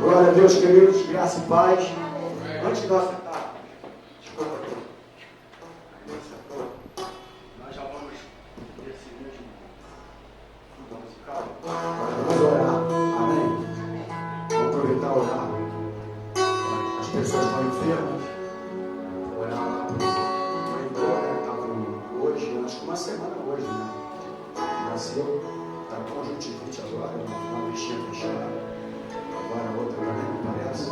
Glória a Deus, queridos, graça e paz. Antes de nós sentar, nós já vamos nesse mesmo musical. Vamos orar, amém? Vamos aproveitar e orar. As pessoas estão enfermas. Orar lá para ir embora. Estavam hoje, acho que uma semana hoje, né? Nasceu, está com conjuntivite agora, uma bichinha fechada. Agora outra também, me parece.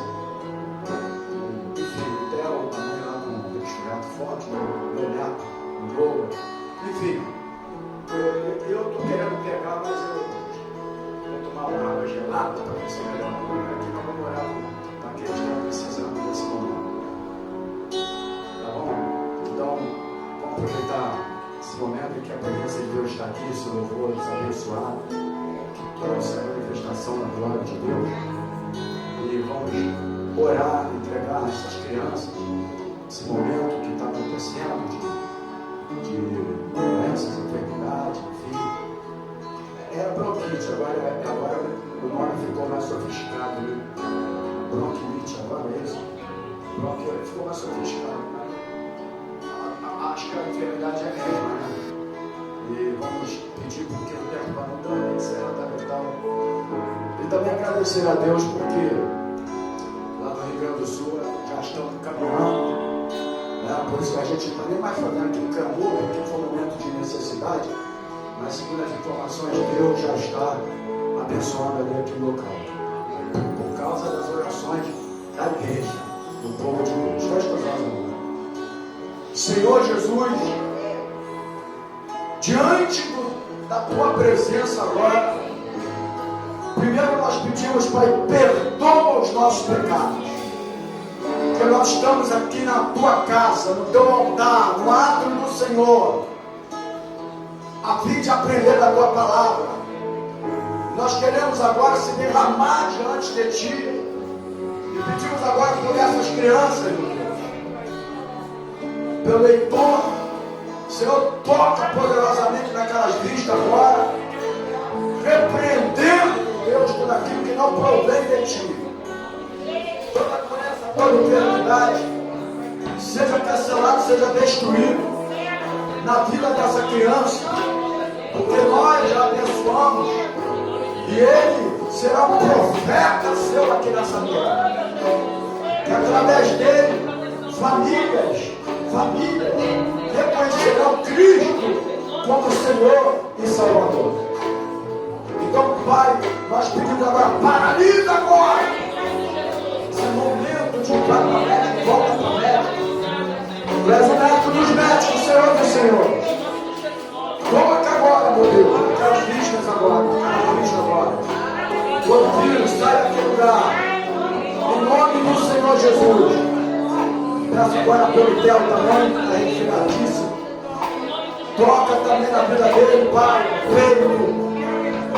Enfim, o Theo também lá com o resfriado forte, o meu neto, o Douglas. Enfim, eu estou querendo pegar, mas eu vou tomar uma água gelada para ver se melhor. Aqui nós vamos orar para quem está precisando nesse momento. Tá bom? Então, vamos aproveitar esse momento em que a presença de Deus está aqui, esse louvor desabençoado, que trouxe a manifestação da glória de Deus. E vamos orar, entregar essas crianças, esse momento que está acontecendo de doenças, enfermidades, enfim. Era bronquite, agora o nome ficou mais sofisticado, né? Bronquite, agora é isso. Bronquite ficou mais sofisticado, né? Acho que a enfermidade é a mesma, né? E vamos pedir porque o tempo vai mudando, etc. E também agradecer a Deus porque lá no Rio Grande do Sul já estão caminhando, né? Por isso que a gente não está nem mais fazendo aquele clamor, porque foi um momento de necessidade, mas segundo as informações, Deus já está abençoando ali aquele local, por causa das orações da igreja, do povo de Deus. Feche os olhos. Senhor Jesus, diante da tua presença agora, primeiro nós pedimos, Pai, perdoa os nossos pecados, porque nós estamos aqui na tua casa, no teu altar, no átrio do Senhor, a fim de aprender da tua palavra. Nós queremos agora se derramar diante de ti e pedimos agora por essas crianças, meu Deus, pelo Heitor. Senhor, toca poderosamente naquelas vistas agora, repreendendo, Deus, tudo aquilo que não provém de ti. Toda doença, toda enfermidade, seja cancelado, seja destruído na vida dessa criança, porque nós já abençoamos e ele será um profeta seu aqui nessa terra. Que através dele, famílias reconhecerão Cristo como Senhor e Salvador. Então, Pai, nós pedimos agora, paralisa agora esse momento de ir para o médico, volta para o médico. Tu és o médico dos médicos, Senhor do Senhor. Coloca agora, meu Deus, aquelas vistas agora, todo vírus, sai daquele lugar, em nome do Senhor Jesus. Peço agora pelo Theo também, a refinadíssima. Toca também na vida dele, Pai.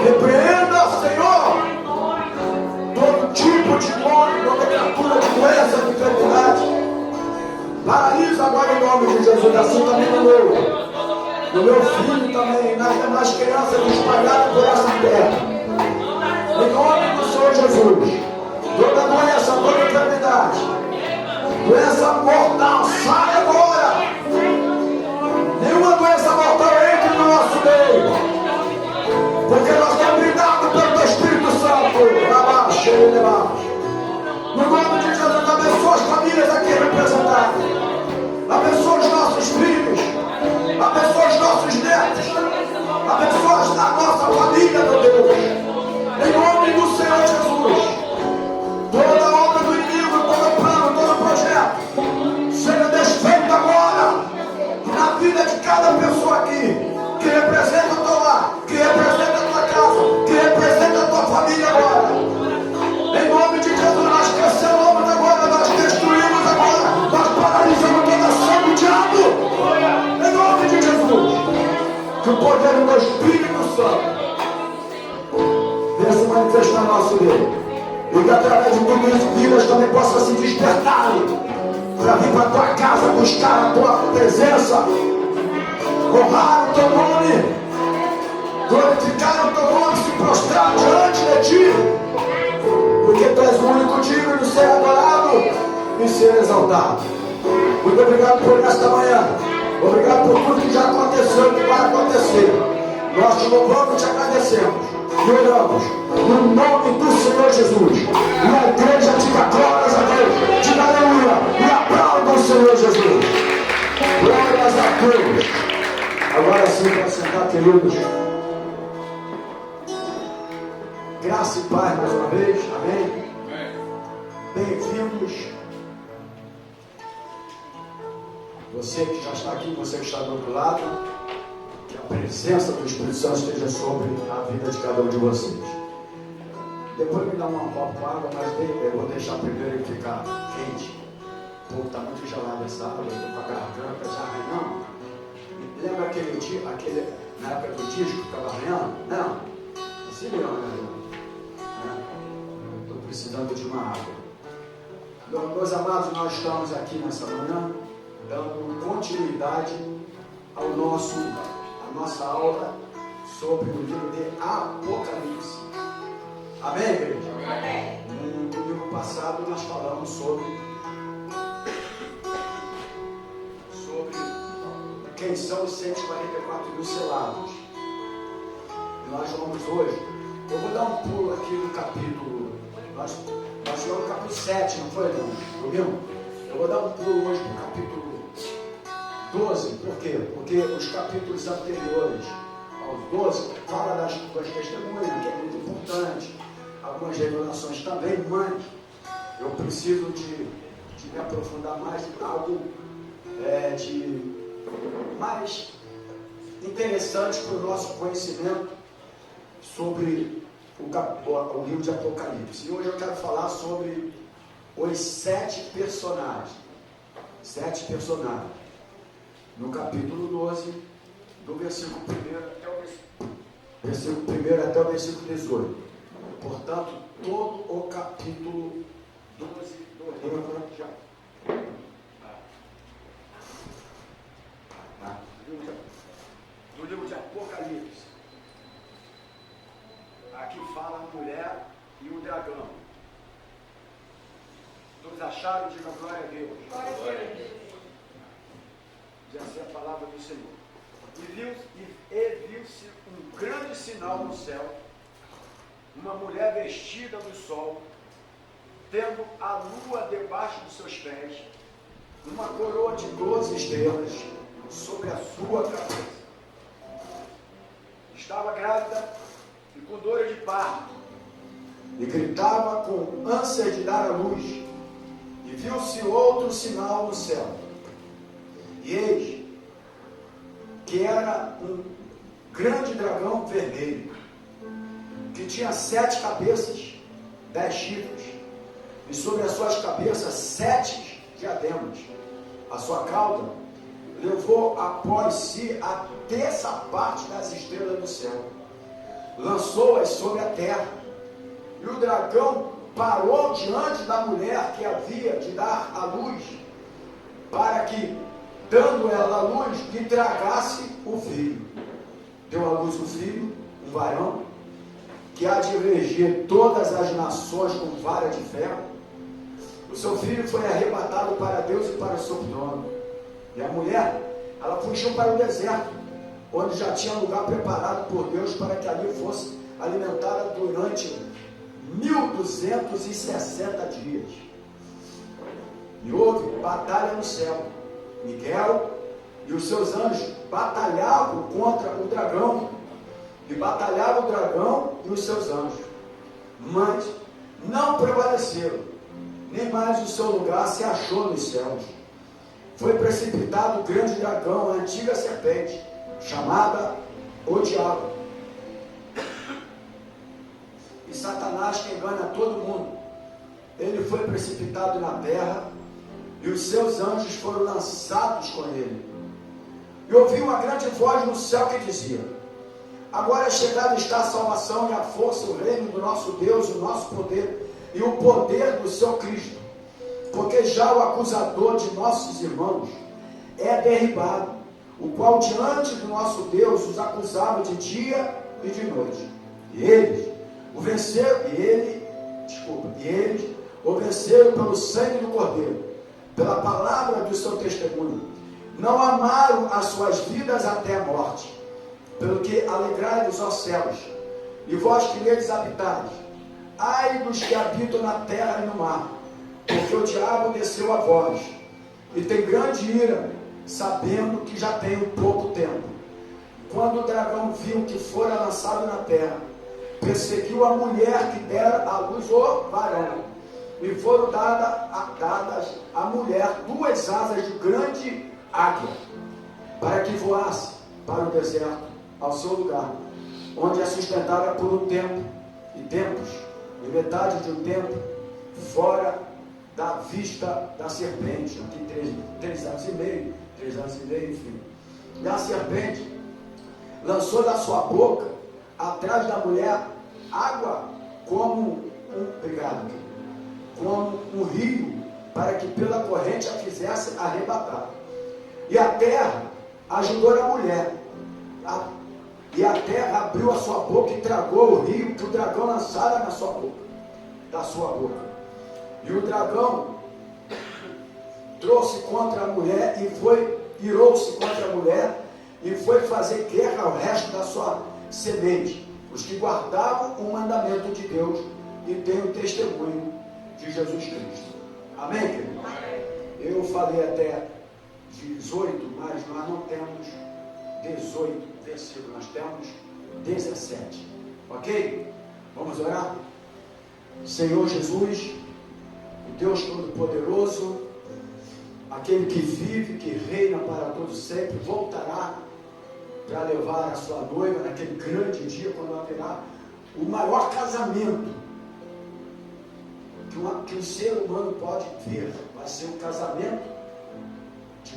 Repreenda, Senhor, todo tipo de nome, nomenclatura de doença, de enfermidade. Paralisa agora em nome de Jesus, assim também no meu filho também, nas demais crianças espalhadas por essa terra. Em nome do Senhor Jesus, toda doença, toda enfermidade, doença mortal, sai agora. Nenhuma doença mortal entre no nosso meio, porque nós estamos brindados pelo teu Espírito Santo. Abaixo, no nome de Jesus, abençoa as famílias aqui representadas, abençoa os nossos filhos, abençoa os nossos netos, abençoa a nossa família, meu Deus, em nome do Senhor Jesus. Toda obra do inimigo, todo plano, todo projeto seja desfeito agora na vida de cada pessoa aqui que representa o teu lar, que representa a tua casa, que representa a tua família agora. Em nome de Jesus, nós cancelamos agora, nós destruímos agora, nós paralisamos toda ação do diabo. Em nome de Jesus, que o poder do Espírito Santo venha se manifestar no nosso meio. E que através de tudo isso, vidas também possam se despertar para vir para a tua casa, buscar a tua presença, honrar o teu nome, glorificar o teu nome, se prostrar diante de ti, porque tu és o único ser exaltado. Muito obrigado por esta manhã. Obrigado por tudo que já aconteceu e que vai acontecer. Nós te louvamos e te agradecemos. E oramos no nome do Senhor Jesus. E a igreja diga glórias a Deus. Diga aleluia. E aplauda o Senhor Jesus. Glórias a Deus. Agora sim, para sentar, queridos. Graça e paz mais uma vez. Amém. Bem-vindos. Você que já está aqui, você que está do outro lado, que a presença do Espírito Santo esteja sobre a vida de cada um de vocês. Depois me dá uma copa com água, mas eu vou deixar primeiro ele ficar quente. O povo está muito gelado essa água, eu estou com a garganta já arranhando. Lembra aquele dia, na época do disco que ficava arranhando? Não. Assim não, né? Estou precisando de uma água. Meus amados, nós estamos aqui nessa manhã dando continuidade à nossa aula sobre o livro de Apocalipse. Amém, igreja? Amém. No domingo passado nós falamos sobre quem são os 144 mil selados. E nós vamos hoje. Eu vou dar um pulo aqui no capítulo. Nós chegamos no capítulo 7, não foi, não? Domingo? Eu vou dar um pulo hoje no capítulo 12, por quê? Porque os capítulos anteriores aos 12 falam das testemunhas, que é muito importante, algumas revelações também, mas eu preciso de me aprofundar mais em algo de mais interessante para o nosso conhecimento sobre o livro de Apocalipse. E hoje eu quero falar sobre os 7 personagens. 7 personagens. No capítulo 12, do versículo 1 até o versículo 18. Portanto, todo o capítulo 12 do livro de Apocalipse. Aqui fala a mulher e o dragão. Todos acharam? Diga glória a Deus. Glória a Deus. Diz assim a palavra do Senhor. E viu-se um grande sinal no céu, uma mulher vestida do sol, tendo a lua debaixo dos seus pés, uma coroa de 12 estrelas sobre a sua cabeça. Estava grávida e com dor de parto, e gritava com ânsia de dar à luz. E viu-se outro sinal no céu. E eis que era um grande dragão vermelho, que tinha 7 cabeças, 10 chifres, e sobre as suas cabeças 7 diademas. A sua cauda levou após si a terça parte das estrelas do céu, lançou-as sobre a terra, e o dragão parou diante da mulher que havia de dar à luz, para que, dando ela a luz, lhe tragasse o filho. Deu à luz o filho, um varão, que há de reger todas as nações com vara de ferro. O seu filho foi arrebatado para Deus e para o seu trono. E a mulher, ela fugiu para o deserto, onde já tinha lugar preparado por Deus para que ali fosse alimentada durante 1260 dias. E houve batalha no céu. Miguel e os seus anjos batalhavam contra o dragão, e batalhava o dragão e os seus anjos, mas não prevaleceram, nem mais o seu lugar se achou nos céus. Foi precipitado o grande dragão, a antiga serpente, chamada o Diabo, e Satanás, que engana todo mundo. Ele foi precipitado na terra, e os seus anjos foram lançados com ele. E ouvi uma grande voz no céu que dizia: agora chegada está a salvação e a força, o reino do nosso Deus, o nosso poder e o poder do seu Cristo, porque já o acusador de nossos irmãos é derribado, o qual diante do nosso Deus os acusava de dia e de noite. E eles o venceram pelo sangue do Cordeiro pela palavra do seu testemunho. Não amaram as suas vidas até a morte. Pelo que alegrai-vos, ó céus, e vós que neles habitais. Ai dos que habitam na terra e no mar, porque o diabo desceu a vós, e tem grande ira, sabendo que já tem um pouco tempo. Quando o dragão viu que fora lançado na terra, perseguiu a mulher que dera à luz o varão, e foram dadas à mulher 2 asas de grande águia, para que voasse para o deserto, ao seu lugar, onde é sustentada por um tempo e tempos, e metade de um tempo, fora da vista da serpente. Aqui 3 anos e meio, enfim. E a serpente lançou da sua boca, atrás da mulher, água como um rio, para que pela corrente a fizesse arrebatar. E a terra ajudou a mulher, e a terra abriu a sua boca e tragou o rio que o dragão lançara da sua boca. E o dragão trouxe contra a mulher irou-se contra a mulher e foi fazer guerra ao resto da sua semente, os que guardavam o mandamento de Deus e têm o testemunho de Jesus Cristo. Amém, querido? Eu falei até 18, mas nós não temos 18 versículos, nós temos 17, ok? Vamos orar? Senhor Jesus, o Deus Todo-Poderoso, aquele que vive, que reina para todo sempre, voltará para levar a sua noiva naquele grande dia, quando haverá o maior casamento que um ser humano pode ver. Vai ser um casamento de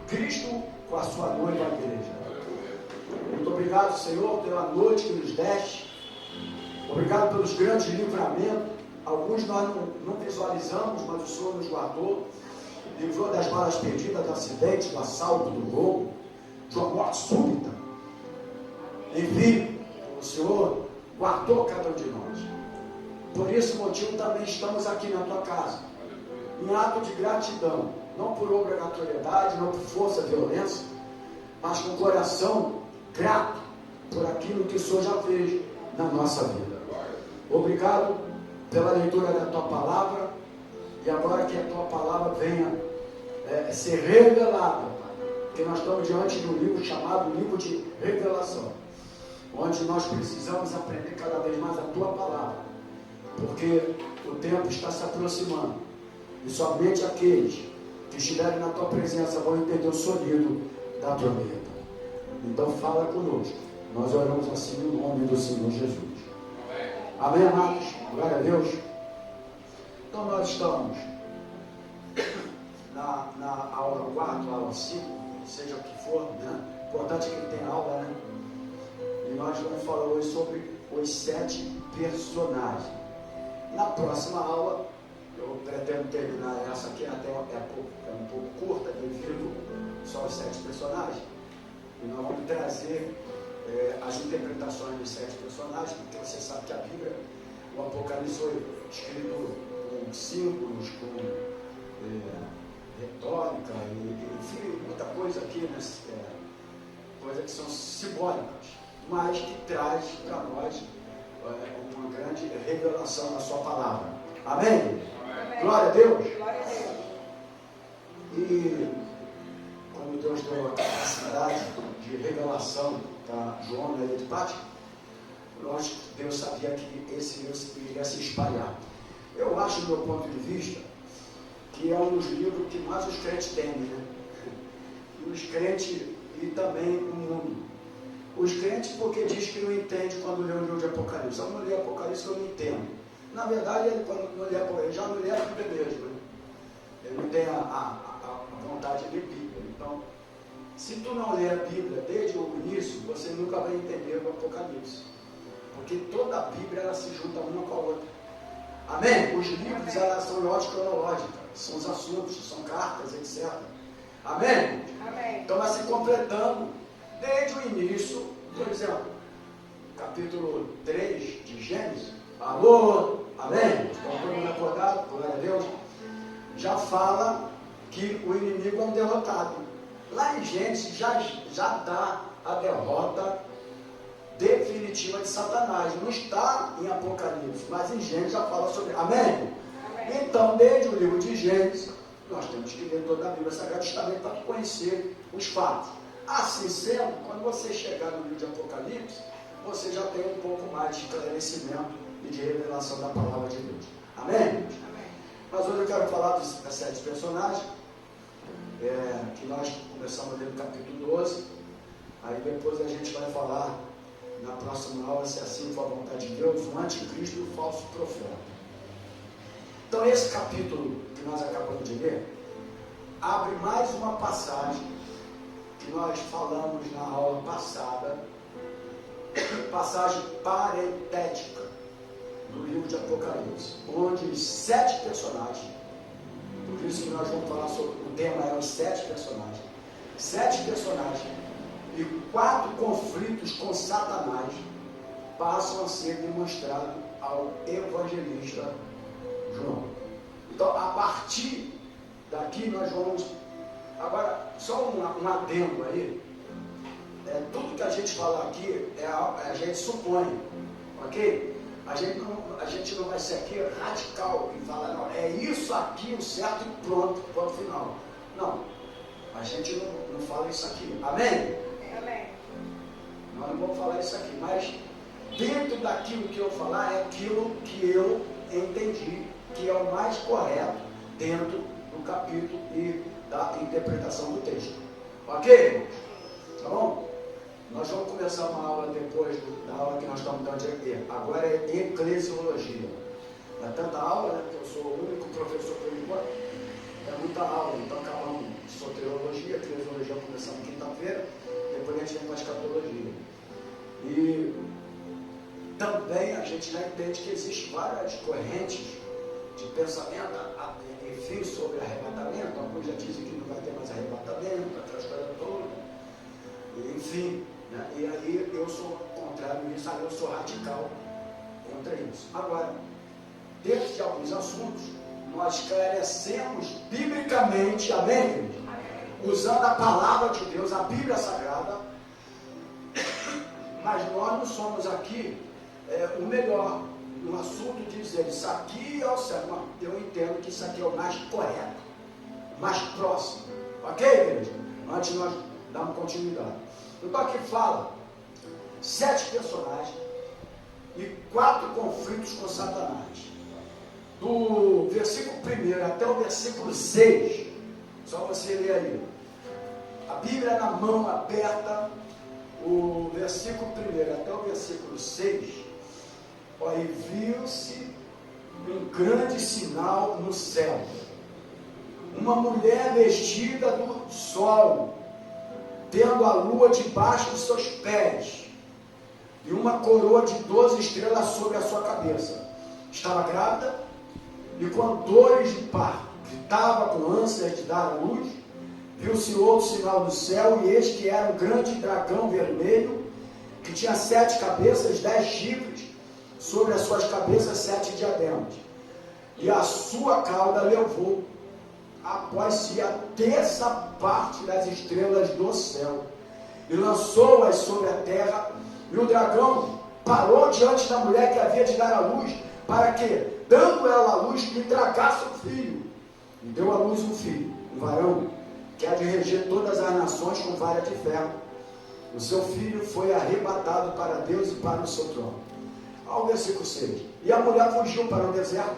Cristo com a sua noiva, a igreja. Muito obrigado, Senhor, pela noite que nos deste. Obrigado pelos grandes livramentos. Alguns nós não visualizamos, mas o Senhor nos guardou. Livrou das balas perdidas, do acidente, do assalto, do roubo, de uma morte súbita. Enfim, o Senhor guardou cada um de nós. Por esse motivo também estamos aqui na tua casa, em ato de gratidão, não por obrigatoriedade, não por força, violência, mas com o coração grato por aquilo que o Senhor já fez na nossa vida. Obrigado pela leitura da tua palavra, e agora que a tua palavra venha ser revelada, porque nós estamos diante de um livro chamado Livro de Revelação, onde nós precisamos aprender cada vez mais a tua palavra, porque o tempo está se aproximando, e somente aqueles que estiverem na tua presença vão entender o sonido da trombeta. Então fala conosco, nós oramos assim no nome do Senhor Jesus. Amém, amados? Glória a Deus. Então nós estamos na aula 4, aula 5, seja o que for, né? O importante é que ele tem aula, né? E nós vamos falar hoje sobre os 7 personagens. Na próxima aula, eu pretendo terminar essa aqui, até um pouco curta, devido só aos 7 personagens. E nós vamos trazer as interpretações dos 7 personagens, porque você sabe que a Bíblia, o Apocalipse foi escrito com símbolos, com retórica, enfim, muita coisa aqui, né? Coisas que são simbólicas, mas que traz para nós uma grande revelação na sua palavra. Amém? Amém. Glória a Deus. Glória a Deus. E quando Deus deu a capacidade de revelação para João na ilha de Pátio, Deus sabia que esse livro iria se espalhar. Eu acho, do meu ponto de vista, que é um dos livros que mais os crentes temem, né? E os crentes e também o mundo. Os crentes porque diz que não entende quando lê o livro de Apocalipse. Eu não li Apocalipse, eu não entendo. Na verdade, ele, quando não lê Apocalipse, já não lê a Bíblia mesmo, né? Ele não tem a vontade de ler Bíblia. Então, se tu não ler a Bíblia desde o início, você nunca vai entender o Apocalipse. Porque toda a Bíblia ela se junta uma com a outra. Amém? Os livros elas são em ordem cronológica, são os assuntos, são cartas, etc. Amém? Amém. Então vai se completando desde o início. Por exemplo, capítulo 3 de Gênesis. Alô? Amém? Estão todo mundo acordado? Glória a Deus. já fala que o inimigo é um derrotado. Lá em Gênesis já dá a derrota definitiva de Satanás. Não está em Apocalipse, mas em Gênesis já fala sobre. Amém? Então, desde o livro de Gênesis, nós temos que ler toda a Bíblia Sagrada justamente para conhecer os fatos. Assim sendo, quando você chegar no livro de Apocalipse, você já tem um pouco mais de esclarecimento e de revelação da palavra de Deus. Amém? Amém. Mas hoje eu quero falar dos 7 personagens, que nós começamos a ler no capítulo 12. Aí depois a gente vai falar na próxima aula, se assim for a vontade de Deus, o anticristo e o falso profeta. Então esse capítulo que nós acabamos de ler, abre mais uma passagem que nós falamos na aula passada, passagem parentética do livro de Apocalipse, onde os 7 personagens, por isso que nós vamos falar sobre, o tema é os 7 personagens, 7 personagens e 4 conflitos com Satanás passam a ser demonstrados ao evangelista João. Então, a partir daqui nós vamos... Agora, só um adendo aí. Tudo que a gente fala aqui, a gente supõe, ok? A gente não vai ser aqui radical e falar, não, é isso aqui o certo e pronto, ponto final. Não, a gente não fala isso aqui. Amém? Amém. Nós não vamos falar isso aqui, mas dentro daquilo que eu falar é aquilo que eu entendi que é o mais correto dentro do capítulo e da interpretação do texto. Ok, irmãos? Tá bom? Nós vamos começar uma aula depois da aula que nós estamos dando aqui. Agora é eclesiologia. É tanta aula, né, que eu sou o único professor por enquanto. É muita aula. Então acabamos soteriologia, eclesiologia começando quinta-feira, depois a gente vem para a escatologia. E também a gente já entende que existem várias correntes de pensamento, enfim, sobre arrebatamento. Alguns já dizem que não vai ter mais arrebatamento, aquelas coisas todas. Enfim, né? E aí eu sou contrário a isso, eu sou radical contra isso. Agora, dentro de alguns assuntos, nós esclarecemos biblicamente, amém? Usando a palavra de Deus, a Bíblia Sagrada, mas nós não somos aqui o melhor no assunto de dizer isso aqui é o certo. Não, eu entendo que isso aqui é o mais correto, mais próximo. Ok, igreja? Antes de nós darmos continuidade. Então aqui fala 7 personagens e 4 conflitos com Satanás. Do versículo 1 até o versículo 6, só você ler aí. A Bíblia na mão aberta, o versículo 1 até o versículo 6. E viu-se um grande sinal no céu, uma mulher vestida do sol, tendo a lua debaixo dos seus pés, e uma coroa de 12 estrelas sobre a sua cabeça. Estava grávida, e com dores de parto, gritava com ânsias de dar à luz. Viu-se outro sinal no céu, e eis que era um grande dragão vermelho, que tinha 7 cabeças, 10 chifres, sobre as suas cabeças 7 diademas, e a sua cauda levou após si a terça parte das estrelas do céu, e lançou-as sobre a terra. E o dragão parou diante da mulher que havia de dar à luz, para que, dando ela à luz, lhe tragasse o filho. E deu à luz um filho, um varão, que há de reger todas as nações com vara de ferro. O seu filho foi arrebatado para Deus e para o seu trono. Ao versículo 6. E a mulher fugiu para o deserto,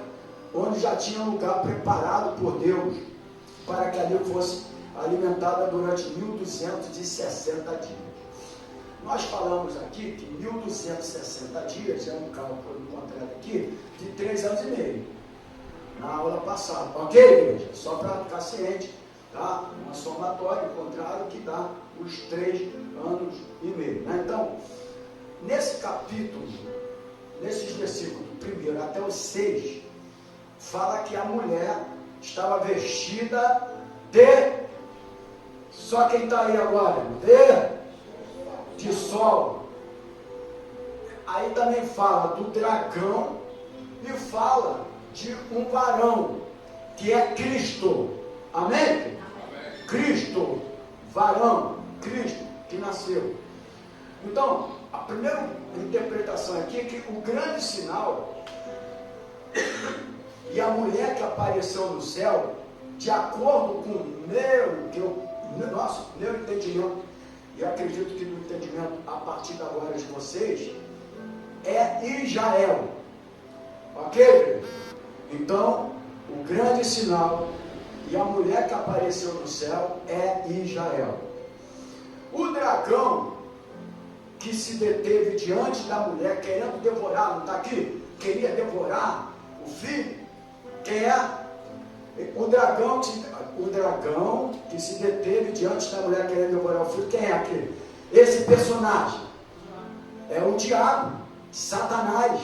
onde já tinha um lugar preparado por Deus, para que ali fosse alimentada durante 1260 dias. Nós falamos aqui que 1260 dias é um cálculo encontrado aqui de 3 anos e meio, na aula passada. Ok, igreja? Só para ficar ciente, tá? Uma somatória encontrada que dá os 3 anos e meio. Né? Então, nesse capítulo, nesses versículos do 1 até o 6, fala que a mulher estava vestida de... Só quem está aí agora? De sol. Aí também fala do dragão e fala de um varão. que é Cristo. Amém? Amém. Cristo, varão, Cristo que nasceu. Então, a primeira interpretação aqui é que o grande sinal e a mulher que apareceu no céu, de acordo com o meu entendimento, e acredito que no entendimento a partir da agora de vocês, é Israel. Ok? Então, o grande sinal e a mulher que apareceu no céu é Israel. O dragão que se deteve diante da mulher, querendo devorar, não está aqui? Queria devorar o filho. Quem é? O dragão que se deteve diante da mulher, querendo devorar o filho. Quem é aquele? Esse personagem é o diabo, Satanás.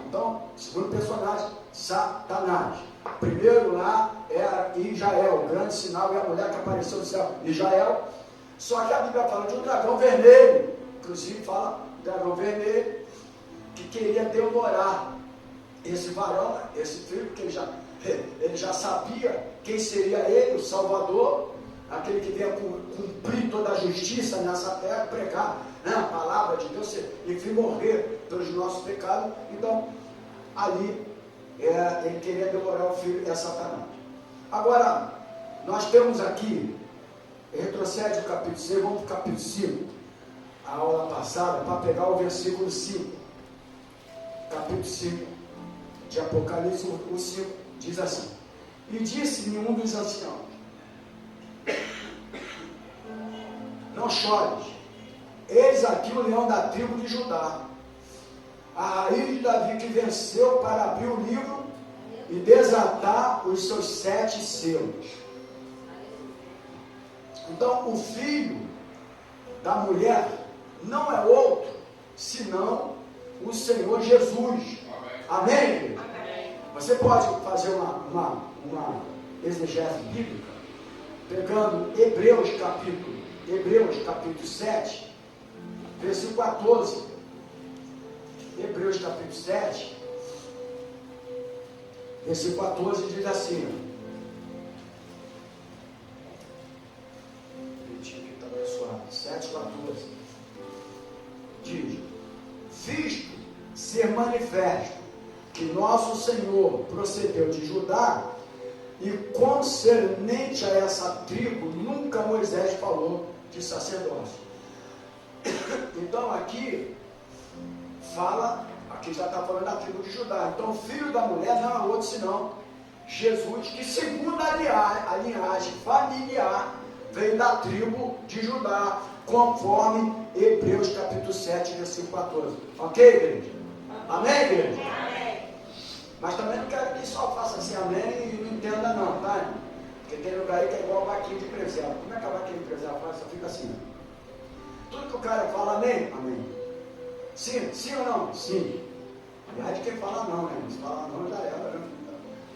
Então, segundo personagem, Satanás. Primeiro lá era Israel, o grande sinal, e a mulher que apareceu no céu, Israel. Só que a Bíblia fala de um dragão vermelho, inclusive fala dragão vermelho, que queria devorar esse varão, esse filho, porque ele já sabia quem seria ele, o Salvador, aquele que veio cumprir toda a justiça nessa terra, pregar, né, a palavra de Deus, enfim, morrer pelos nossos pecados. Então, ali, ele queria devorar o filho, é Satanás. Agora, nós temos aqui, retrocede o capítulo 6, vamos para o capítulo 5, a aula passada, para pegar o versículo 5, capítulo 5 de Apocalipse, o 5 diz assim: e disse-me um dos anciãos, não chores, eis aqui o leão da tribo de Judá, a raiz de Davi, que venceu para abrir o livro e desatar os seus 7 selos. Então, o filho da mulher não é outro senão o Senhor Jesus. Amém? Amém? Você pode fazer uma exegese bíblica pegando Hebreus capítulo 7, versículo 14. Hebreus capítulo 7, versículo 14 diz assim: 7,14 diz: visto ser manifesto que nosso Senhor procedeu de Judá, e concernente a essa tribo nunca Moisés falou de sacerdócio. Então aqui já está falando da tribo de Judá. Então o filho da mulher não é outro senão Jesus, que segundo a linhagem familiar veio da tribo de Judá, conforme Hebreus capítulo 7, versículo 14. Ok, igreja? Amém, igreja? Amém. Mas também não quero que só faça assim amém e não entenda não, tá? Porque tem lugar aí que é igual vaquinha de preserva. Como é que a vaquinha de preserva faz? Só fica assim. Tudo que o cara fala, amém? Amém. Sim ou não? Sim. Aliás, de quem fala não, né? Se fala não, já era, né?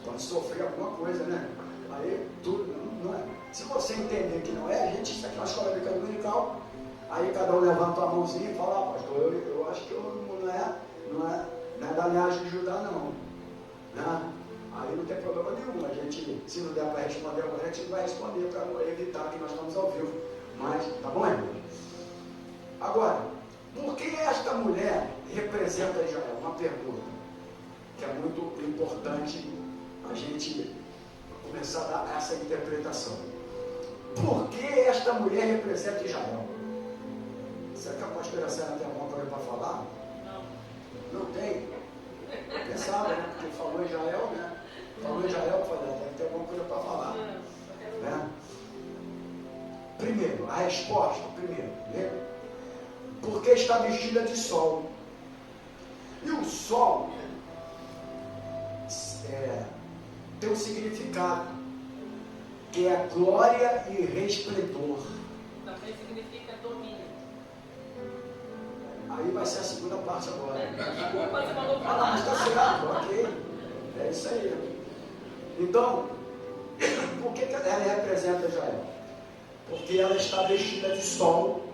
Pode sofrer alguma coisa, né? Aí tudo não é. Se você entender que não é, a gente, isso aqui é uma escola bíblica dominical, aí cada um levanta a mãozinha e fala: pastor, eu acho que não é da linhagem de Judá, não. Né? Aí não tem problema nenhum. A gente, se não der para responder agora, a gente vai responder para evitar que nós estamos ao vivo. Mas, tá bom, irmão? Agora, por que esta mulher representa Israel? Uma pergunta que é muito importante a gente começar a dar essa interpretação. Por que esta mulher representa Israel? Será que a pastora Sara tem alguma coisa para falar? Não. Não tem? Eu pensava, né? Porque falou Israel, né? Falou Israel, eu falei, deve ter alguma coisa para falar. Né? Primeiro, a resposta, né? Porque está vestida de sol. E o sol tem um significado, que é glória e resplendor. Também significa domínio. Aí vai ser a segunda parte agora. Desculpa, você mandou falar. Mas está certo, ok. É isso aí. Então, por que ela representa Israel? Porque ela está vestida de sol.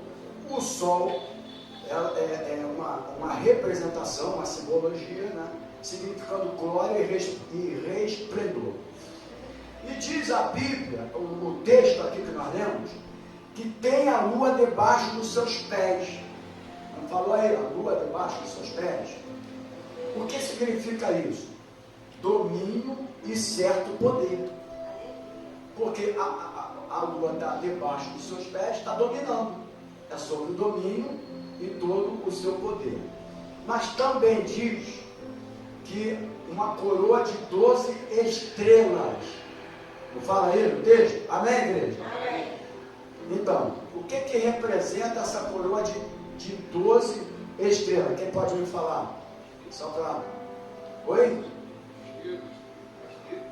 O sol ela é uma representação, uma simbologia, né? Significando glória e resplendor. E diz a Bíblia, o texto aqui que nós lemos, que tem a lua debaixo dos seus pés. Não falou aí, a lua debaixo dos seus pés? O que significa isso? Domínio e certo poder. Porque a lua está debaixo dos seus pés, está dominando. É sobre o domínio e todo o seu poder. Mas também diz que uma coroa de 12 estrelas. Não fala aí no texto? Amém, igreja? Amém. Então, o que representa essa coroa de 12 estrelas? Quem pode me falar? Só para... Oi?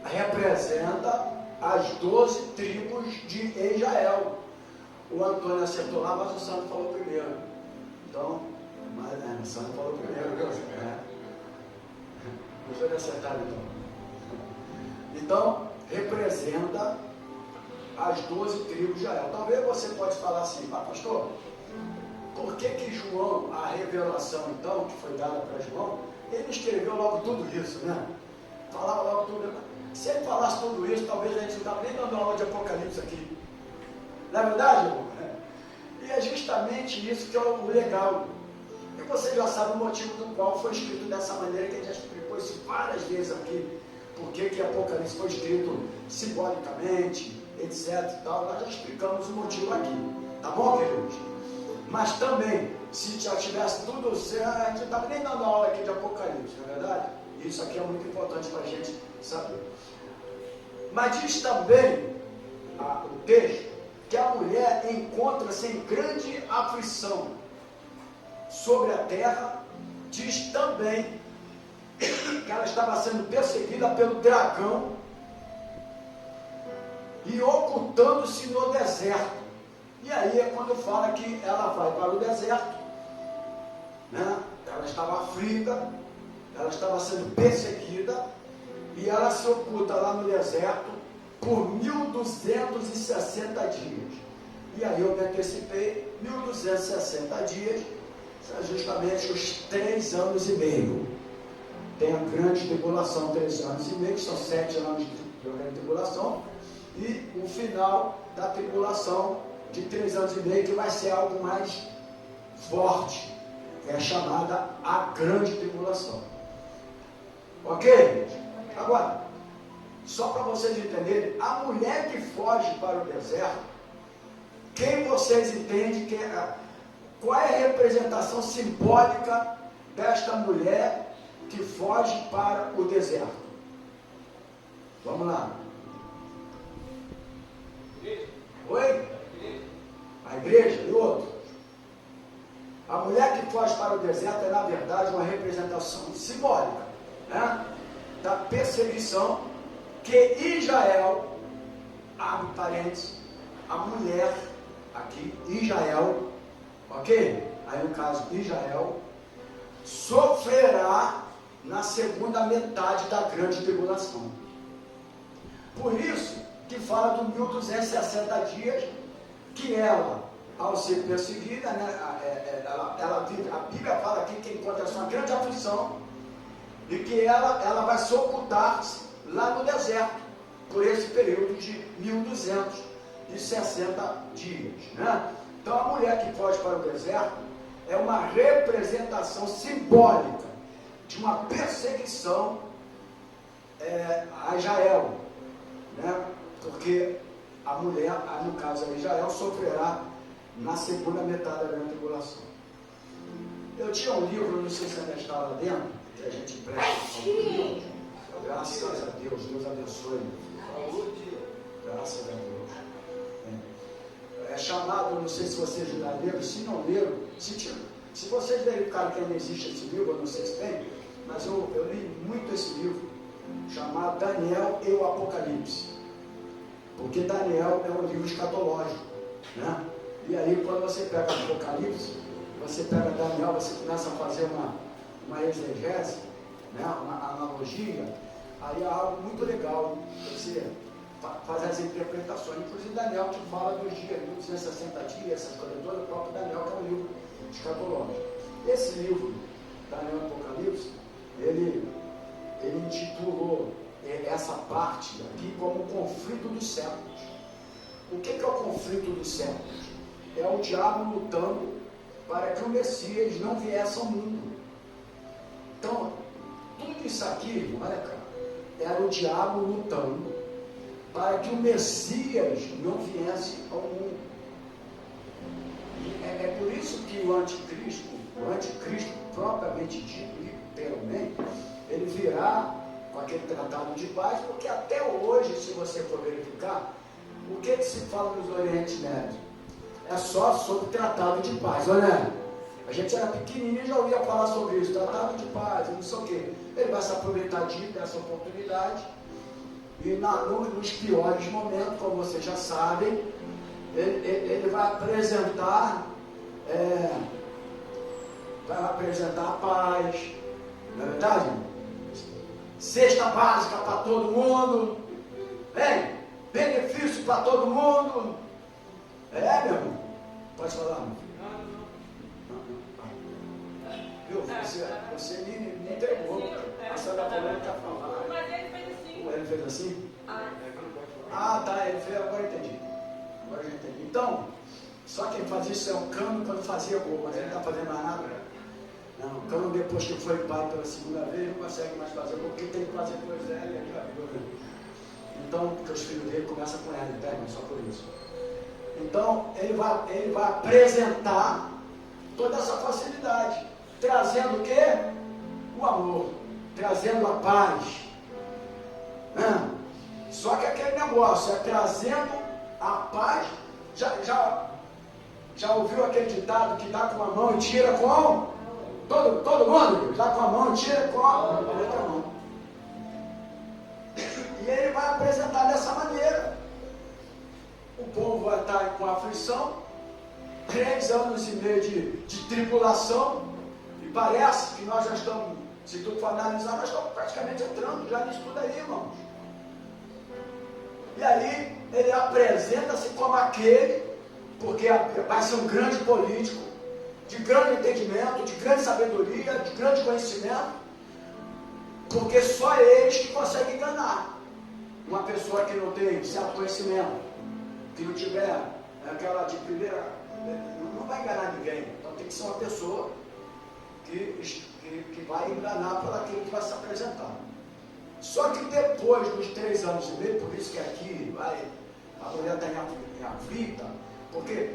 Representa as 12 tribos de Israel. O Antônio acertou lá, mas o Santo falou primeiro. Então, o Santo falou primeiro, viu? Deixa eu acertar então. Então, representa as 12 tribos de Israel. Talvez você pode falar assim, mas pastor, por que João, a revelação então, que foi dada para João, ele escreveu logo tudo isso, né? Falava logo tudo. Se ele falasse tudo isso, talvez a gente não estava nem dando aula de Apocalipse aqui. Não é verdade, irmão? E é justamente isso que é o legal. E você já sabe o motivo do qual foi escrito dessa maneira, que a gente já explicou isso várias vezes aqui. Por que Apocalipse foi escrito simbolicamente, etc. e tal. Nós já explicamos o motivo aqui. Tá bom, queridos? Mas também, se já tivesse tudo certo, a gente não estava nem dando aula aqui de Apocalipse, não é verdade? Isso aqui é muito importante para a gente saber. Mas diz também o texto que a mulher encontra-se em grande aflição sobre a terra. Diz também que ela estava sendo perseguida pelo dragão e ocultando-se no deserto. E aí é quando fala que ela vai para o deserto, né? Ela estava aflita, ela estava sendo perseguida e ela se oculta lá no deserto por 1260 dias. E aí eu me antecipei, 1260 dias são justamente os 3 anos e meio. Tem a grande tribulação, 3 anos e meio, que são 7 anos de grande tribulação, e o final da tribulação de 3 anos e meio, que vai ser algo mais forte, que é chamada a grande tribulação. Ok? Agora, só para vocês entenderem, a mulher que foge para o deserto, quem vocês entendem que é, qual é a representação simbólica desta mulher que foge para o deserto? Vamos lá. Oi? A igreja e outros. A mulher que foge para o deserto é, na verdade, uma representação simbólica, né, da perseguição que Israel, abre parênteses, a mulher, aqui, Israel, ok? Aí no caso, Israel, sofrerá na segunda metade da grande tribulação. Por isso que fala do 1260 dias, que ela, ao ser perseguida, né, ela vive, a Bíblia fala aqui que encontra sua grande aflição, e que ela vai se ocultar lá no deserto, por esse período de 1260 dias. Né? Então a mulher que foge para o deserto é uma representação simbólica de uma perseguição a Israel, né? Porque a mulher, no caso a Israel, sofrerá na segunda metade da grande tribulação. Eu tinha um livro, não sei se ainda está lá dentro, que a gente presta. Graças a Deus, Deus abençoe. Graças a Deus. É chamado, não sei se vocês já leram, se não leram, se vocês verificarem que ainda existe esse livro, eu não sei se tem, mas eu li muito esse livro, chamado Daniel e o Apocalipse. Porque Daniel é um livro escatológico, né? E aí quando você pega o Apocalipse, você pega Daniel, você começa a fazer uma exegese, né? Uma analogia, aí é algo muito legal, você faz as interpretações, inclusive Daniel que fala dos dias, 1260 dias, essas coisas todas, o próprio Daniel que é um livro escatológica. Esse livro, Daniel Apocalipse, ele intitulou essa parte aqui como o conflito dos séculos. O que é o conflito dos séculos? É o diabo lutando para que o Messias não viesse ao mundo. Então, tudo isso aqui, olha cá, era o diabo lutando para que o Messias não viesse ao mundo. E é por isso que o anticristo propriamente dito, literalmente, ele virá com aquele tratado de paz, porque até hoje, se você for verificar, o que se fala nos Oriente Médio? É só sobre tratado de paz, olha. A gente era pequenininho e já ouvia falar sobre isso, tratado de paz, não sei o quê. Ele vai se aproveitar dessa oportunidade e nos piores momentos, como vocês já sabem, ele vai apresentar a paz, não é verdade? Cesta básica para todo mundo, benefício para todo mundo. Meu irmão, pode falar, meu filho. Viu? Você me entregou. A Sandra falou que está falando. Mas ele fez assim. Ele fez assim? Tá, ele fez, agora eu entendi. Agora eu já entendi. Então, só quem fazia isso é o Cano quando fazia gol, mas ele não está fazendo mais nada. Não, o Cano depois que foi pai pela segunda vez, não consegue mais fazer gol, porque tem que fazer coisa ele aqui, ó. Então, porque os filhos dele começam com ele, entende? Só por isso. Então, ele vai apresentar toda essa facilidade, trazendo o quê? O amor, trazendo a paz. Só que aquele negócio é trazendo a paz. Já ouviu aquele ditado que dá com a mão e tira com? Todo mundo dá com a mão e tira com a outra mão. E ele vai apresentar dessa maneira. O povo vai estar com aflição, 3 anos e meio de tribulação, e parece que nós já estamos, se tu for analisar, nós estamos praticamente entrando já nisso tudo aí, irmãos. E aí ele apresenta-se como aquele, porque vai ser um grande político, de grande entendimento, de grande sabedoria, de grande conhecimento, porque só eles que conseguem enganar uma pessoa que não tem certo conhecimento, que não tiver aquela de primeira, não vai enganar ninguém. Então tem que ser uma pessoa que vai enganar por aquilo que vai se apresentar. Só que depois dos 3 anos e meio, por isso que aqui a mulher está em aflita, porque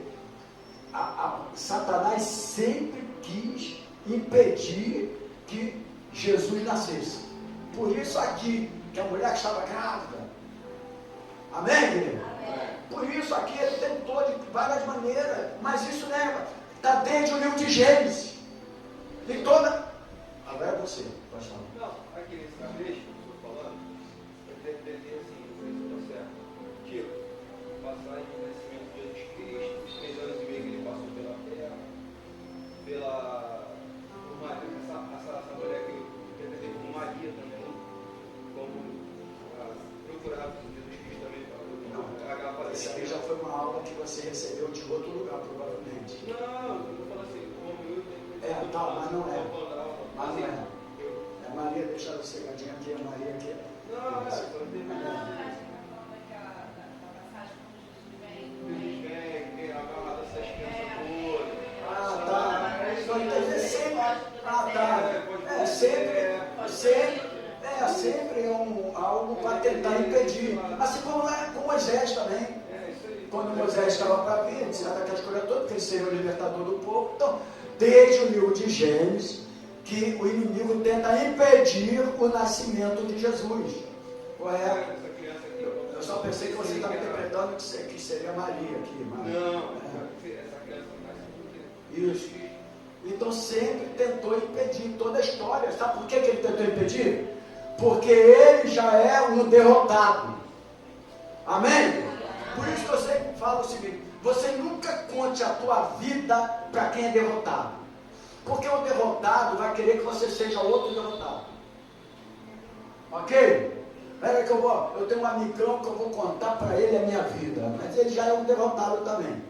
Satanás sempre quis impedir que Jesus nascesse. Por isso aqui, que a mulher que estava grávida, amém, querido? Por isso aqui ele tentou de várias maneiras, mas isso está desde o livro de Gênesis. E toda. Agora é você, pode falar. Não, aqui nesse cabeça, eu estou falando, eu devo entender assim, não sei se está certo. Tipo, passagem do nascimento de Jesus Cristo, os 3 anos e meio que ele passou pela terra, essa mulher que eu interpretei como Maria também, como procurava Jesus Cristo também. Isso aí já foi uma aula que você recebeu de outro lugar, provavelmente. Não, eu estou falando assim, como eu interpretei. Mas não é. Mas não é. É Maria, deixa ela cegadinha aqui, é Maria aqui. Não, Isso. foi vem agarrado essas crianças todas. Tá. Então, sempre é algo para tentar impedir. Assim como é com Moisés também. Quando Moisés estava para vir, ele dizia daquelas coisas todas, porque ele seria o libertador do povo. Então, desde o livro de Gênesis, que o inimigo tenta impedir o nascimento de Jesus. Correto? Eu só pensei que você estava interpretando que seria Maria aqui. Não, essa criança não nasce. Isso. Então sempre tentou impedir toda a história. Sabe por que ele tentou impedir? Porque ele já é um derrotado. Amém? Por isso que eu sempre falo o seguinte: você nunca conte a tua vida para quem é derrotado. Porque o derrotado vai querer que você seja outro derrotado. Ok? Espera que eu tenho um amigão que eu vou contar para ele a minha vida. Mas ele já é um derrotado também.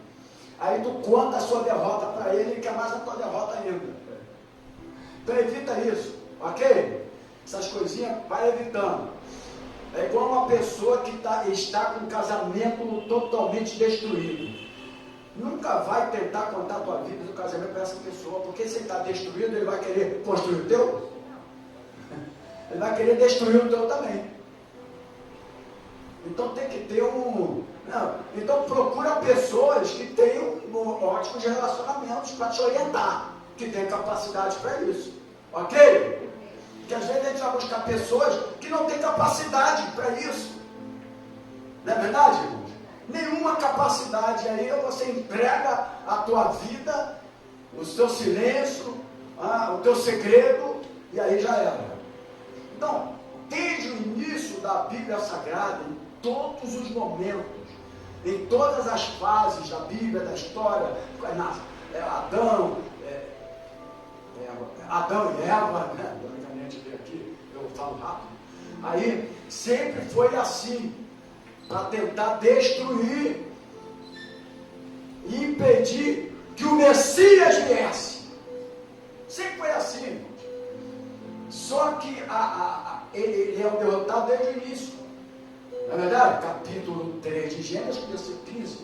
Aí tu conta a sua derrota para ele e quer mais a tua derrota ainda. Então evita isso, ok? Essas coisinhas vai evitando. É igual uma pessoa que está com o casamento totalmente destruído. Nunca vai tentar contar a tua vida do casamento para essa pessoa, porque se ele está destruído, ele vai querer construir o teu? Ele vai querer destruir o teu também. Então tem que ter então procura pessoas que tenham ótimos relacionamentos para te orientar, que tenham capacidade para isso. Ok? Porque às vezes a gente vai buscar pessoas que não têm capacidade para isso. Não é verdade, irmãos? Nenhuma capacidade. Aí você entrega a tua vida, o seu silêncio, o teu segredo, e aí já era. Então, desde o início da Bíblia Sagrada, em todos os momentos, em todas as fases da Bíblia, da história, Adão e Eva, né? Logicamente veio aqui, eu falo rápido. Aí sempre foi assim, para tentar destruir e impedir que o Messias viesse. Sempre foi assim, irmãos. Só que ele é o derrotado desde o início. Na verdade, capítulo 3 de Gênesis, versículo 15,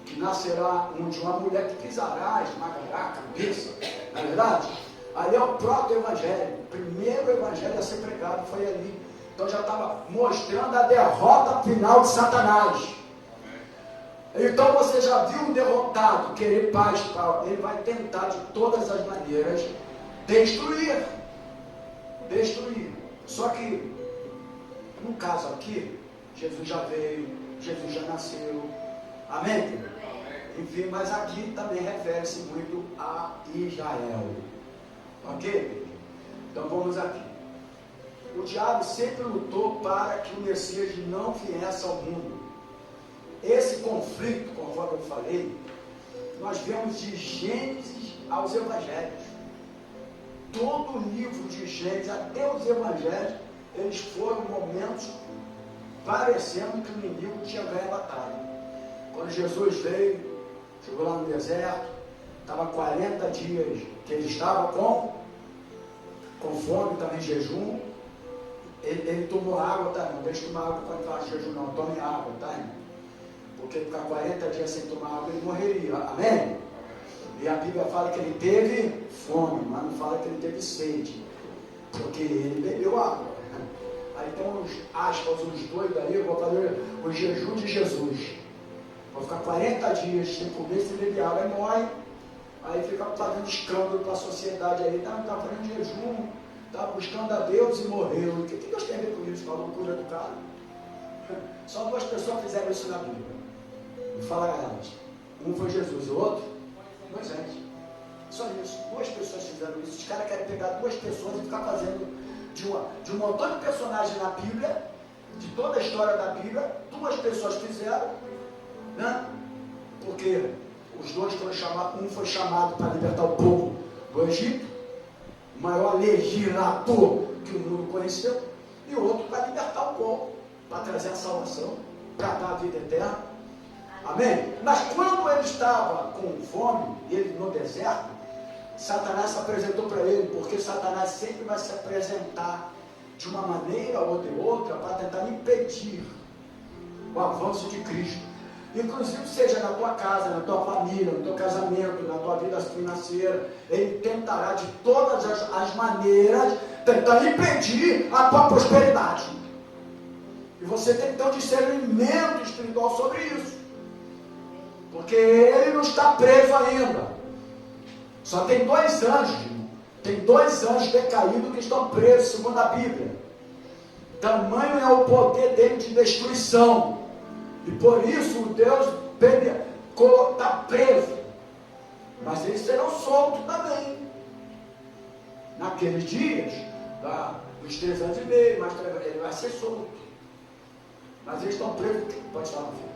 que nascerá de uma mulher que pisará, esmagará a cabeça. Na verdade, ali é o próprio evangelho. O primeiro evangelho a ser pregado foi ali. Então já estava mostrando a derrota final de Satanás. Então você já viu um derrotado querer paz, ele vai tentar de todas as maneiras destruir. Só que no caso aqui, Jesus já veio, Jesus já nasceu. Amém? Enfim, mas aqui também refere-se muito a Israel. Ok? Então vamos aqui. O diabo sempre lutou para que o Messias não viesse ao mundo. Esse conflito, conforme eu falei, nós vemos de Gênesis aos Evangelhos. Todo o livro de Gênesis, até os Evangelhos, eles foram momentos parecendo que o inimigo tinha ganho a batalha. Quando Jesus veio, chegou lá no deserto, estava 40 dias que ele estava com fome, também jejum. Ele tomou água, tá? Não deixe tomar água quando faz jejum, não. Tome água, tá? Porque ficar 40 dias sem tomar água, ele morreria. Amém? E a Bíblia fala que ele teve fome, mas não fala que ele teve sede. Porque ele bebeu água. Aí tem uns aspas, uns doidos aí, eu vou fazer o jejum de Jesus. Vou ficar 40 dias sem comer, sem beber água, aí morre. Aí fica fazendo escândalo para a sociedade aí, tá fazendo jejum, tá buscando a Deus e morreu. O que Deus tem a ver com isso? Com a loucura do cara? Só 2 pessoas fizeram isso na Bíblia. Me fala a elas. Um foi Jesus, o outro? Moisés. Só isso. 2 pessoas fizeram isso. Os caras querem pegar 2 pessoas e ficar fazendo de um montão de personagens na Bíblia, de toda a história da Bíblia, 2 pessoas fizeram, né? Porque os 2 foram chamados, um foi chamado para libertar o povo do Egito, o maior legislador que o mundo conheceu, e o outro para libertar o povo, para trazer a salvação, para dar a vida eterna. Amém? Mas quando ele estava com fome, ele no deserto, Satanás se apresentou para ele, porque Satanás sempre vai se apresentar de uma maneira ou de outra para tentar impedir o avanço de Cristo. Inclusive, seja na tua casa, na tua família, no teu casamento, na tua vida financeira, ele tentará de todas as maneiras tentar impedir a tua prosperidade. E você tem que ter um discernimento espiritual sobre isso. Porque ele não está preso ainda. Só tem 2 anjos, irmão. Tem 2 anjos decaídos que estão presos, segundo a Bíblia. Tamanho é o poder dele de destruição. E por isso o Deus está preso. Mas eles serão soltos também. Naqueles dias, dos 3 anos e meio, mas ele vai ser solto. Mas eles estão presos. Pode falar, filho.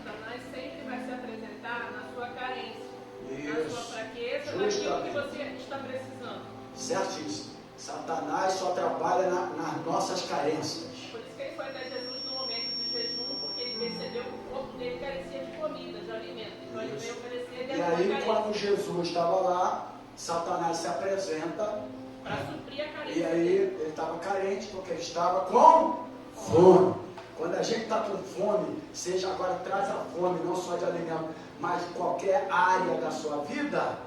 Satanás sempre vai se apresentar na sua carência. Isso. Na sua fraqueza, naquilo que você está precisando. Certíssimo. Satanás só trabalha nas nossas carências. Por isso que ele foi até Jesus no momento de jejum, porque ele percebeu que o corpo dele carecia de comida, de alimento. Então ele veio oferecer E aí, quando Jesus estava lá, Satanás se apresenta. para suprir a carência. E aí, ele estava carente porque ele estava com fome. Quando a gente está com fome, seja agora traz a fome, não só de alimento, mas de qualquer área da sua vida,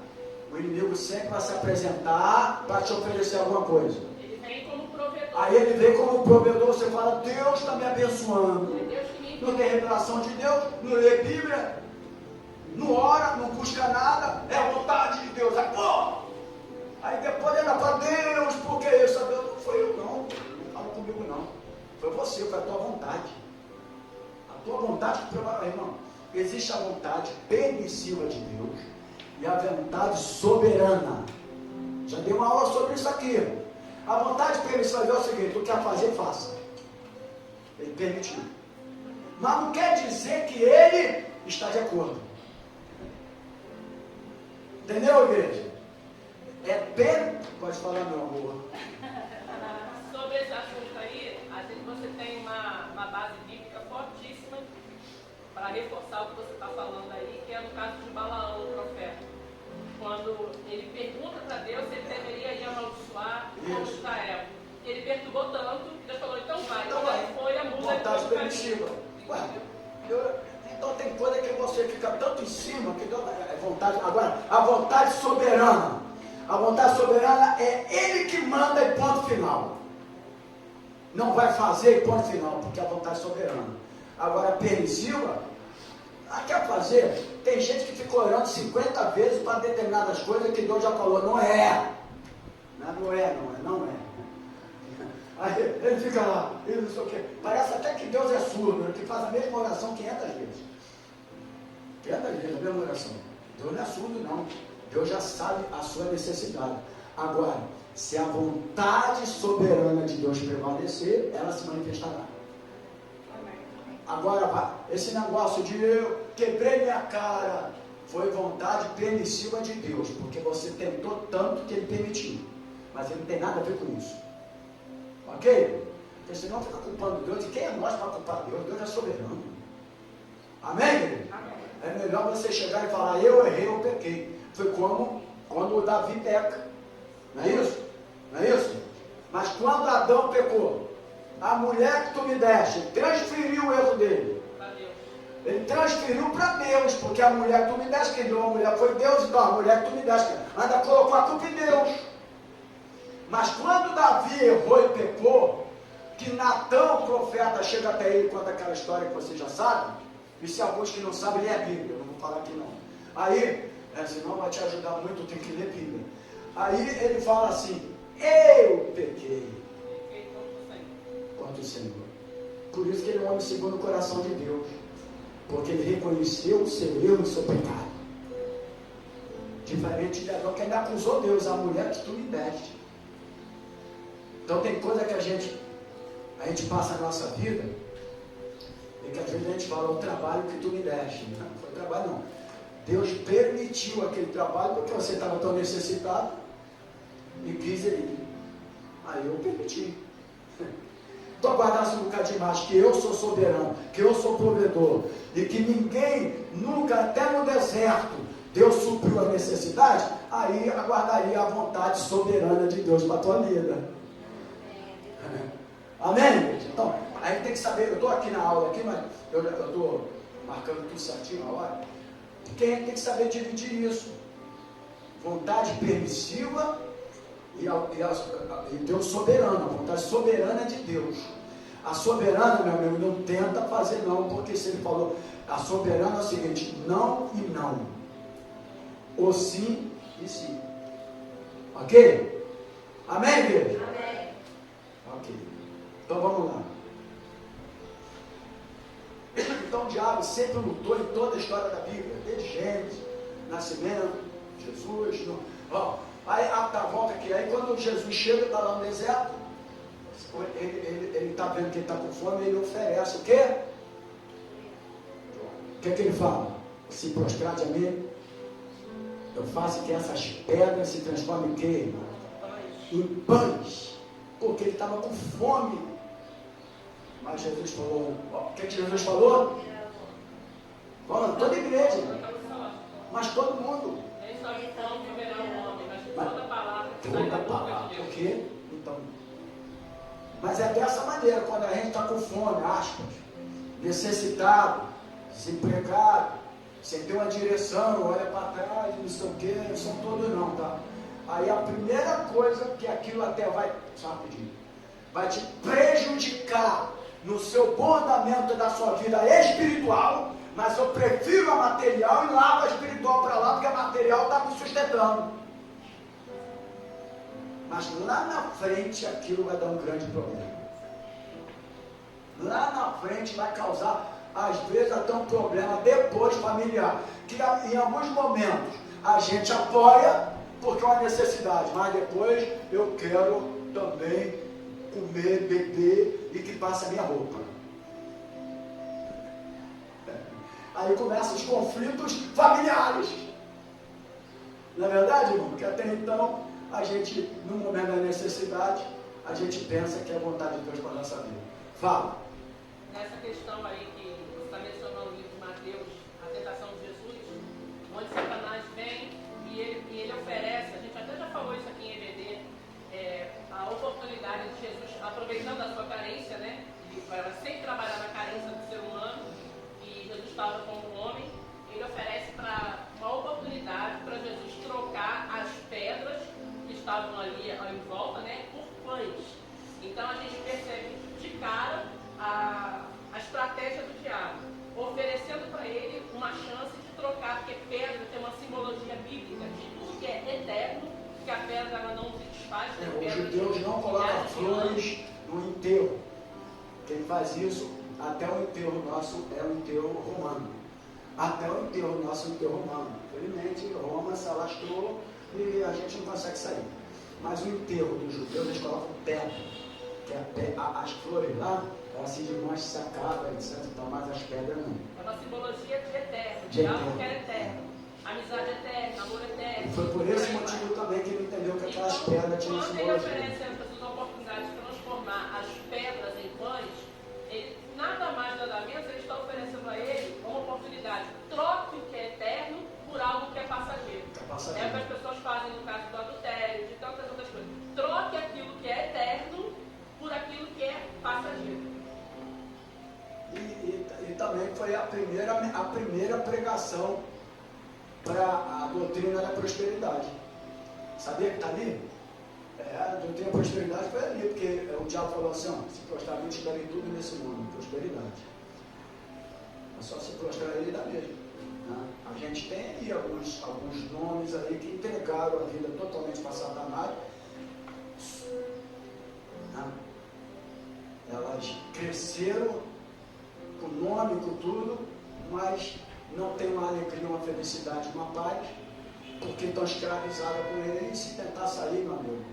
o inimigo sempre vai se apresentar para te oferecer alguma coisa. Ele vem como provedor. Aí ele vem como provedor, você fala, Deus está me abençoando. É Deus que me Não tem revelação de Deus, não lê Bíblia, não ora, não busca nada, é a vontade de Deus. Aí, pô! Aí depois ele fala, Deus, por que isso? Deus, não foi eu não fala comigo não. Foi você, foi a tua vontade. A tua vontade que trabalha, irmão. Existe a vontade permissiva de Deus e a vontade soberana. Já dei uma aula sobre isso aqui. A vontade permissiva de Deus é o seguinte: tu quer fazer, faça. Ele permitiu. Mas não quer dizer que ele está de acordo. Entendeu, igreja? Pode falar, meu amor. Sobre esse assunto aí, a gente, você tem uma base bíblica fortíssima para reforçar o que você está falando aí, que é no caso de Balaão, o profeta. Quando ele pergunta para Deus se ele deveria ir amaldiçoar Israel. Ele perturbou tanto que Deus falou, então vai. Então ele foi, a muda vontade permissiva. Então tem coisa que você fica tanto em cima que Deus é vontade. Agora, a vontade soberana. A vontade soberana é ele que manda e ponto final. Não vai fazer e ponto final, porque é a vontade soberana. Agora, permissiva, quer fazer? Tem gente que fica orando 50 vezes para determinadas coisas que Deus já falou, não é. Não é. Aí ele fica lá, ele não sei o quê. Parece até que Deus é surdo, que faz a mesma oração 500 vezes. 500 vezes a mesma oração. Deus não é surdo, não. Deus já sabe a sua necessidade. Agora, se a vontade soberana de Deus prevalecer, ela se manifestará. Agora, esse negócio de eu quebrei minha cara, foi vontade permissiva de Deus, porque você tentou tanto que ele permitiu. Mas ele não tem nada a ver com isso. Ok? Porque senão fica culpando Deus. E quem é nós para culpar Deus? Deus é soberano. Amém, querido? É melhor você chegar e falar, eu errei, eu pequei. Foi como quando o Davi peca. Não é isso? Não é isso? Mas quando Adão pecou, a mulher que tu me deste, transferiu o erro dele. Ele transferiu para Deus, porque a mulher que tu me deste, quem deu a mulher foi Deus, então a mulher que tu me deste, ainda colocou a culpa em Deus. Mas quando Davi errou e pecou, que Natão, o profeta, chega até ele e conta aquela história que você já sabe, e se alguns que não sabem, lê a Bíblia, eu não vou falar aqui não. Aí, senão vai te ajudar muito, tem que ler a Bíblia. Aí ele fala assim, eu pequei contra o Senhor. Por isso que ele é um homem segundo o coração de Deus, porque ele reconheceu o seu erro e o seu pecado. Diferente de Adão, que ainda acusou Deus, a mulher que tu me deste. Então tem coisa que a gente passa na nossa vida e que às vezes a gente fala, o trabalho que tu me deste. Não foi trabalho não. Deus permitiu aquele trabalho porque você estava tão necessitado e quis ele. Aí eu permiti. Então guardasse um bocadinho mais que eu sou soberano, que eu sou provedor e que ninguém nunca, até no deserto, Deus supriu a necessidade, aí aguardaria a vontade soberana de Deus para a tua vida. Amém? Então, a gente tem que saber, eu estou aqui na aula, aqui, mas eu estou marcando tudo certinho a hora, porque a gente tem que saber dividir isso. Vontade permissiva e Deus soberano, a vontade soberana de Deus. A soberana, meu amigo, não tenta fazer não, porque se ele falou, a soberana é o seguinte, não e não. Ou sim e sim. Ok? Amém, igreja? Amém. Ok. Então vamos lá. Então o diabo sempre lutou em toda a história da Bíblia, desde Gênesis, nascimento, Jesus, aí a volta aqui, aí quando Jesus chega, está lá no deserto, ele está vendo que ele está com fome, ele oferece o quê? O que ele fala? Se prostrate a mim, eu faço que essas pedras se transformem em quê? Em pães, porque ele estava com fome. Mas Jesus falou, o que Jesus falou? Falando, toda igreja, mas todo mundo. Nem só de fome viverá o homem, mas de toda palavra que sai Toda da boca palavra, de Deus. por quê? Então, mas é dessa maneira, quando a gente está com fome, aspas, necessitado, desempregado, sem ter uma direção, olha para trás, não sei o quê, não são todos não, tá? Aí a primeira coisa que aquilo até vai, rapidinho, vai te prejudicar no seu bom andamento da sua vida espiritual, mas eu prefiro a material e largo a espiritual para lá, porque a material está me sustentando. Mas lá na frente aquilo vai dar um grande problema. Lá na frente vai causar, às vezes, até um problema depois familiar, que em alguns momentos a gente apoia porque é uma necessidade, mas depois eu quero também comer, beber e que passe a minha roupa. Aí começam os conflitos familiares. Não é verdade, irmão? Porque até então, a gente, no momento da necessidade, a gente pensa que é a vontade de Deus para a nossa vida. Fala. Nessa questão aí que você está mencionando no livro de Mateus, a tentação de Jesus, onde Satanás vem e ele oferece, a gente até já falou isso aqui em EBD, a oportunidade de Jesus, aproveitando a sua carência, né? Ele vai sempre trabalhar na carência do ser humano, e Jesus estava como um homem, ele oferece uma oportunidade para Jesus trocar as pedras que estavam ali em volta, né, por pães. Então a gente percebe de cara a estratégia do diabo, oferecendo para ele uma chance de trocar, porque pedra tem uma simbologia bíblica de tudo que é eterno, que a pedra ela não se desfaz. Os judeus não colocam flores no enterro. Quem faz isso, até o enterro nosso é o enterro romano. Até o enterro nosso é o enterro romano. Infelizmente, Roma se alastrou e a gente não consegue sair. Mas o enterro dos judeus, eles colocam pedra. Que as flores lá, elas se desmancham, se acabam, etc. Então, mas as pedras não. É uma simbologia de eterno, De algo que é eterno. Amizade eterna, amor eterno. E foi por esse motivo também que ele entendeu que aquelas pedras tinham Quando ele simbologia. oferece a pessoas a oportunidade de transformar as pedras em pães, ele, nada mais, nada menos, ele está oferecendo a ele uma oportunidade. Troque o que é eterno por algo que é passageiro. É o que as pessoas fazem no caso do adultério, de tantas outras coisas. Troque aquilo que é eterno por aquilo que é passageiro. E também foi a primeira pregação para a doutrina da prosperidade. Sabia que está ali? A doutrina da prosperidade foi ali, porque o diabo falou assim, ó, se prostrar a mim, te darei tudo nesse mundo, prosperidade. É só se prostrar ele dá mesmo. Né? A gente tem aí alguns nomes aí que entregaram a vida totalmente para Satanás. Né? Elas cresceram com nome, com tudo, mas não tem uma alegria, uma felicidade, uma paz, porque estão escravizadas por ele. E se tentar sair, meu amigo,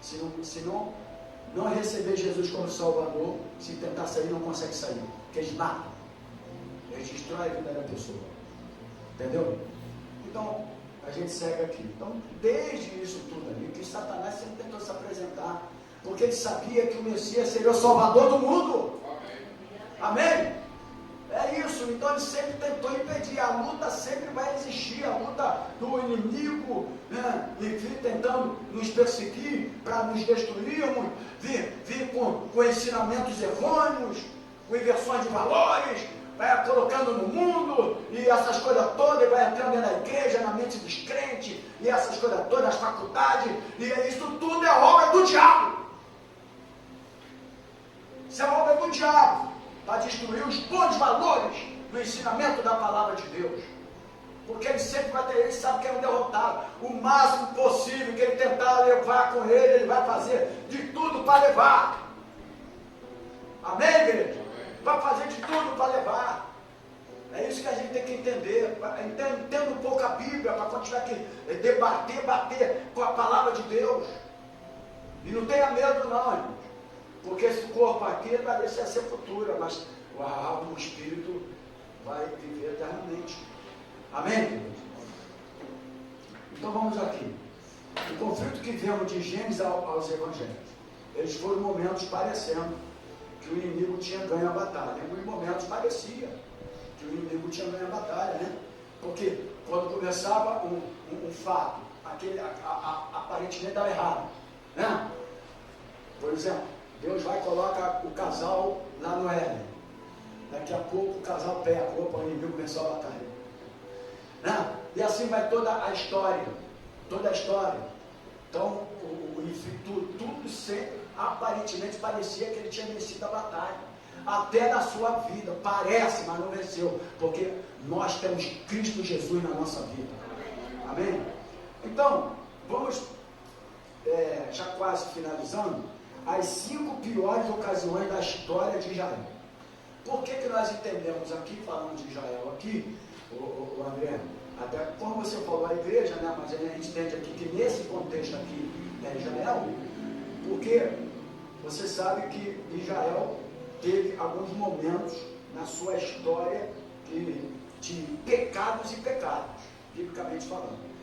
se não receber Jesus como Salvador, se tentar sair, não consegue sair, porque eles matam, eles destroem a vida da pessoa, entendeu? Então, a gente segue aqui. Então, desde isso tudo ali, que Satanás sempre tentou se apresentar, porque ele sabia que o Messias seria o Salvador do mundo. Amém? É isso, então ele sempre tentou impedir, a luta sempre vai existir, a luta do inimigo, né? Enfim, tentando nos perseguir, para nos destruirmos, vir com ensinamentos errôneos, com inversões de valores, vai colocando no mundo, e essas coisas todas, vai entrando dentro da igreja, na mente dos crentes, e essas coisas todas, nas faculdades, e isso tudo é obra do diabo. Isso é obra do diabo, para destruir os bons valores no ensinamento da palavra de Deus. Porque ele sempre vai ter, ele sabe que é um derrotado. O máximo possível que ele tentar levar com ele, ele vai fazer de tudo para levar. Amém, igreja? Vai fazer de tudo para levar. É isso que a gente tem que entender. Entenda um pouco a Bíblia, para continuar aqui, bater com a palavra de Deus. E não tenha medo não, irmão. Porque esse corpo aqui vai descer a sepultura, mas o espírito vai viver eternamente. Amém, queridos? Então vamos aqui. O conflito que vemos de Gênesis aos Evangelhos, eles foram momentos parecendo que o inimigo tinha ganho a batalha. Em alguns momentos parecia que o inimigo tinha ganho a batalha, né? Porque quando começava um fato, aparentemente dava errado, né? Por exemplo, Deus vai e coloca o casal lá no Éden. Daqui a pouco o casal pega, opa, o inimigo começou a batalha, né? E assim vai toda a história, toda a história. Então, tudo sempre, aparentemente parecia que ele tinha vencido a batalha, até na sua vida, parece, mas não venceu, porque nós temos Cristo Jesus na nossa vida, amém? Então, vamos, já quase finalizando, as 5 piores ocasiões da história de Israel. Por que nós entendemos aqui, falando de Israel aqui, o André, até como você falou a igreja, né, mas a gente entende aqui que nesse contexto aqui é Israel, porque você sabe que Israel teve alguns momentos na sua história de pecados e pecados, biblicamente falando.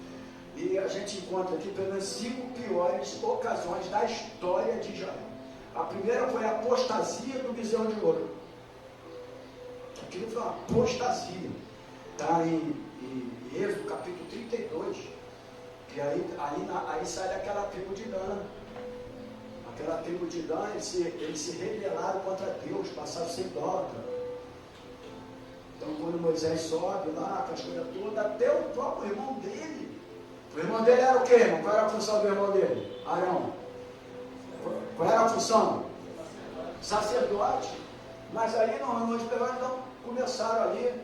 E a gente encontra aqui pelo menos 5 piores ocasiões da história de Israel. A primeira foi a apostasia do bezerro de ouro. Aquilo foi uma apostasia. Está em Êxodo capítulo 32. Que aí sai daquela tribo de Dan. Aquela tribo de Dan, eles se rebelaram contra Deus, passaram a ser idólatra. Então quando Moisés sobe lá, com as coisas todas, até o próprio irmão dele. O irmão dele era o quê, irmão? Qual era a função do irmão dele? Arão. Qual era a função? Sacerdote. Mas aí nos pegaram, então começaram ali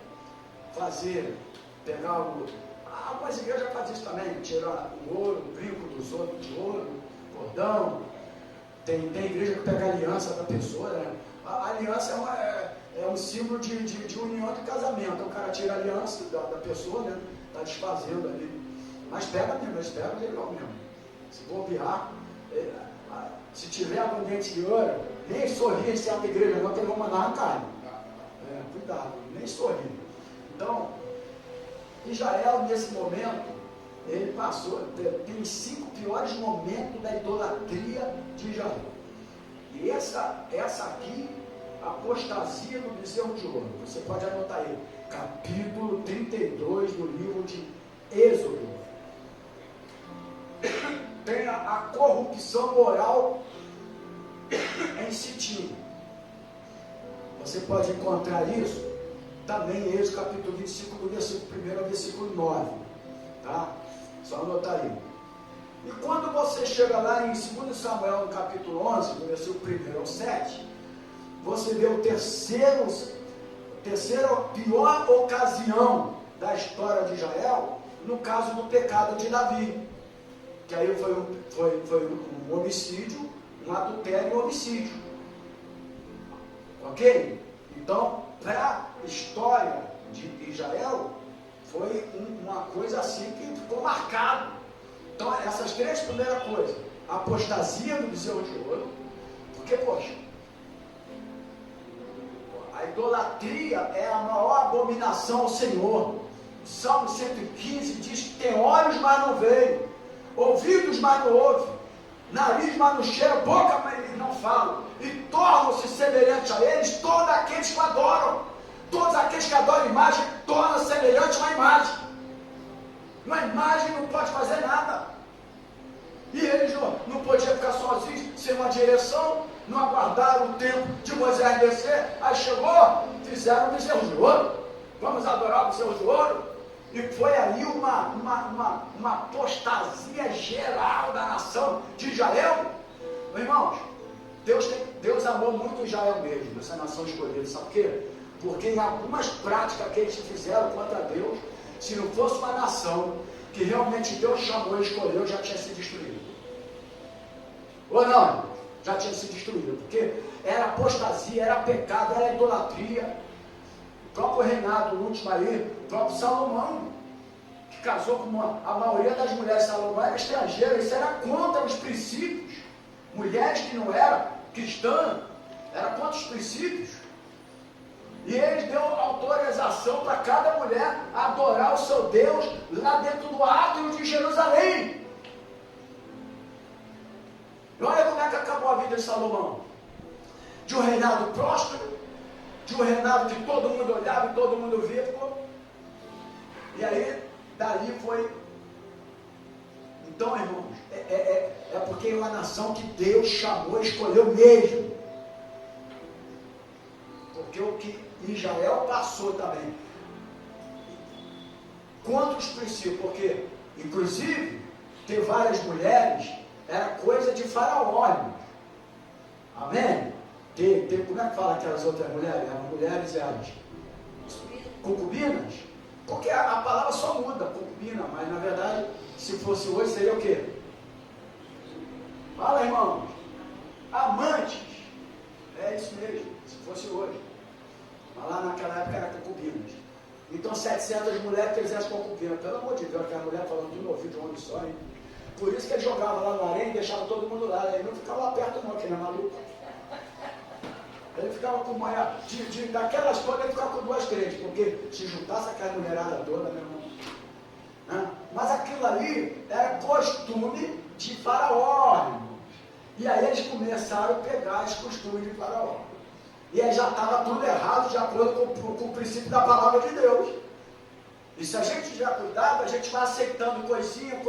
pegar algumas igrejas fazem isso também, tirar o ouro, o brinco dos outros de ouro, cordão. Tem igreja que pega a aliança da pessoa, né? A aliança é um símbolo de união de casamento. Então o cara tira a aliança da pessoa, né? Está desfazendo ali. Mas pega mesmo, eles pegam legal mesmo. Se bobear, se tiver abundante de ouro, nem sorrir em certa igreja, não, que eles vão mandar arrancar. Cuidado, nem sorrir. Então, Israel, nesse momento, ele passou, tem 5 piores momentos da idolatria de Israel. E essa aqui, a apostasia do bezerro de ouro. Você pode anotar aí, capítulo 32 do livro de Êxodo. Tem a corrupção moral em Sitim. Você pode encontrar isso também em Êxodo capítulo 25, do versículo 1 ao versículo 9. Tá? Só anotar aí. E quando você chega lá em 2 Samuel, no capítulo 11, do versículo 1 ao 7, você vê a terceira pior ocasião da história de Israel, no caso do pecado de Davi. Que aí foi um homicídio, um adultério e um homicídio. Ok? Então, para a história de Israel, foi uma coisa assim que ficou marcado. Então, essas 3 primeiras coisas: a apostasia do bezerro de ouro, porque, poxa, a idolatria é a maior abominação ao Senhor. Salmo 115 diz que tem olhos, mas não veem, ouvidos, mas não ouvem, nariz, mas não cheira, boca, mas eles não falam, e tornam-se semelhantes a eles todos aqueles que adoram. Todos aqueles que adoram a imagem tornam semelhante a uma imagem. Uma imagem não pode fazer nada. E eles não podiam ficar sozinhos, sem uma direção, não aguardaram o tempo de Moisés descer. Aí chegou, fizeram o bezerro de ouro. Vamos adorar o bezerro de ouro? E foi ali uma apostasia geral da nação de Israel. Irmãos, Deus amou muito Israel mesmo, essa nação escolhida. Sabe por quê? Porque em algumas práticas que eles fizeram contra Deus, se não fosse uma nação que realmente Deus chamou e escolheu, já tinha se destruído. Ou não? Já tinha se destruído. Porque era apostasia, era pecado, era idolatria. O próprio reinado, o último aí, o próprio Salomão, que casou com a maioria das mulheres de Salomão era estrangeira. Isso era contra os princípios. Mulheres que não eram cristãs, era contra os princípios. E ele deu autorização para cada mulher adorar o seu Deus lá dentro do átrio de Jerusalém. E olha como é que acabou a vida de Salomão. de um reinado próspero, de um reinado que todo mundo olhava e todo mundo via. Pô. E aí, dali foi. Então, irmãos, é porque é uma nação que Deus chamou, escolheu mesmo. Porque o que Israel passou também. Contra os princípios, porque, inclusive, ter várias mulheres era coisa de faraó, irmãos. Amém? Como é que fala aquelas outras mulheres? As mulheres e as concubinas? Porque a palavra só muda, concubina, mas na verdade, se fosse hoje, seria o quê? Fala, irmãos. Amantes. É isso mesmo, se fosse hoje. Mas lá naquela época era concubinas. Então 700 mulheres que eles eram concubinas. Pelo amor de Deus, aquela mulher falando tudo no ouvido de um homem só, hein? Por isso que ele jogava lá no arém e deixava todo mundo lá. Ele não ficava lá perto não, que não é maluco. Ele ficava com uma... daquelas todas ele ficava com 2, 3, porque se juntasse aquela mulherada toda, meu irmão. Né? Mas aquilo ali era costume de faraó, irmão. E aí eles começaram a pegar os costumes de faraó. E aí já estava tudo errado de acordo com o princípio da palavra de Deus. E se a gente tiver cuidado, a gente vai aceitando coisinha,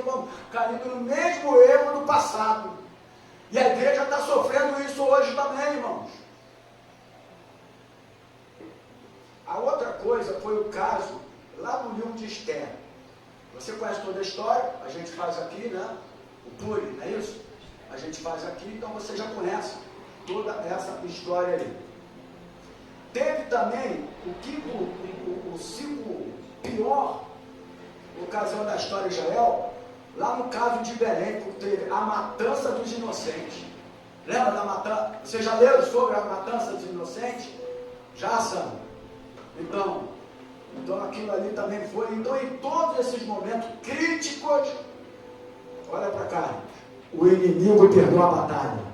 vamos caindo no mesmo erro do passado. E a igreja está sofrendo isso hoje também, irmãos. A outra coisa foi o caso lá no livro de Esther. Você conhece toda a história, a gente faz aqui, né? O Puri, não é isso? A gente faz aqui, então você já conhece toda essa história aí. Teve também o 5 pior ocasião da história de Israel, lá no caso de Belém, porque teve a matança dos inocentes. Lembra da matança? Vocês já leram sobre a matança dos inocentes? Já, Sam? Então aquilo ali também foi. Então, em todos esses momentos críticos, olha para cá, o inimigo perdeu a batalha.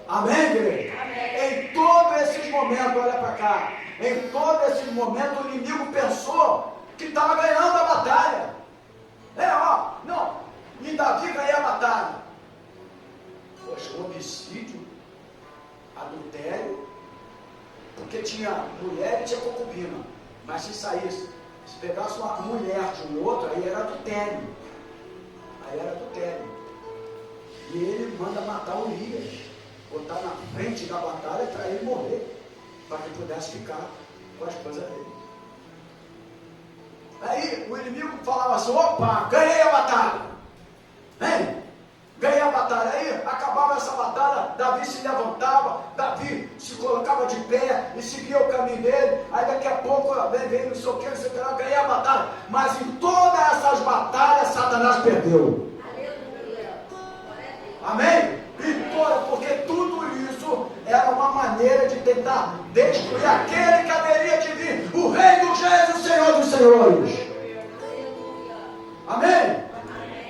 Amém, igreja? Amém. Em todos esses momentos, olha para cá, em todos esses momentos o inimigo pensou que estava ganhando a batalha. Não, e Davi ganhou a batalha. Poxa, homicídio, adultério, porque tinha mulher e tinha concubina. Mas se saísse, se pegasse uma mulher de um outro, aí era adultério. E ele manda matar Urias, botar na frente da batalha para ele morrer, para que pudesse ficar com as coisas dele. Aí o inimigo falava assim: opa, ganhei a batalha. Hein? Ganhei a batalha. Aí acabava essa batalha, Davi se levantava, Davi se colocava de pé e seguia o caminho dele. Aí daqui a pouco veio não sei o que, ganhei a batalha. Mas em todas essas batalhas Satanás perdeu. Amém? Porque tudo isso era uma maneira de tentar destruir aquele que haveria de vir, o Rei dos Reis, o Senhor dos Senhores. Amém?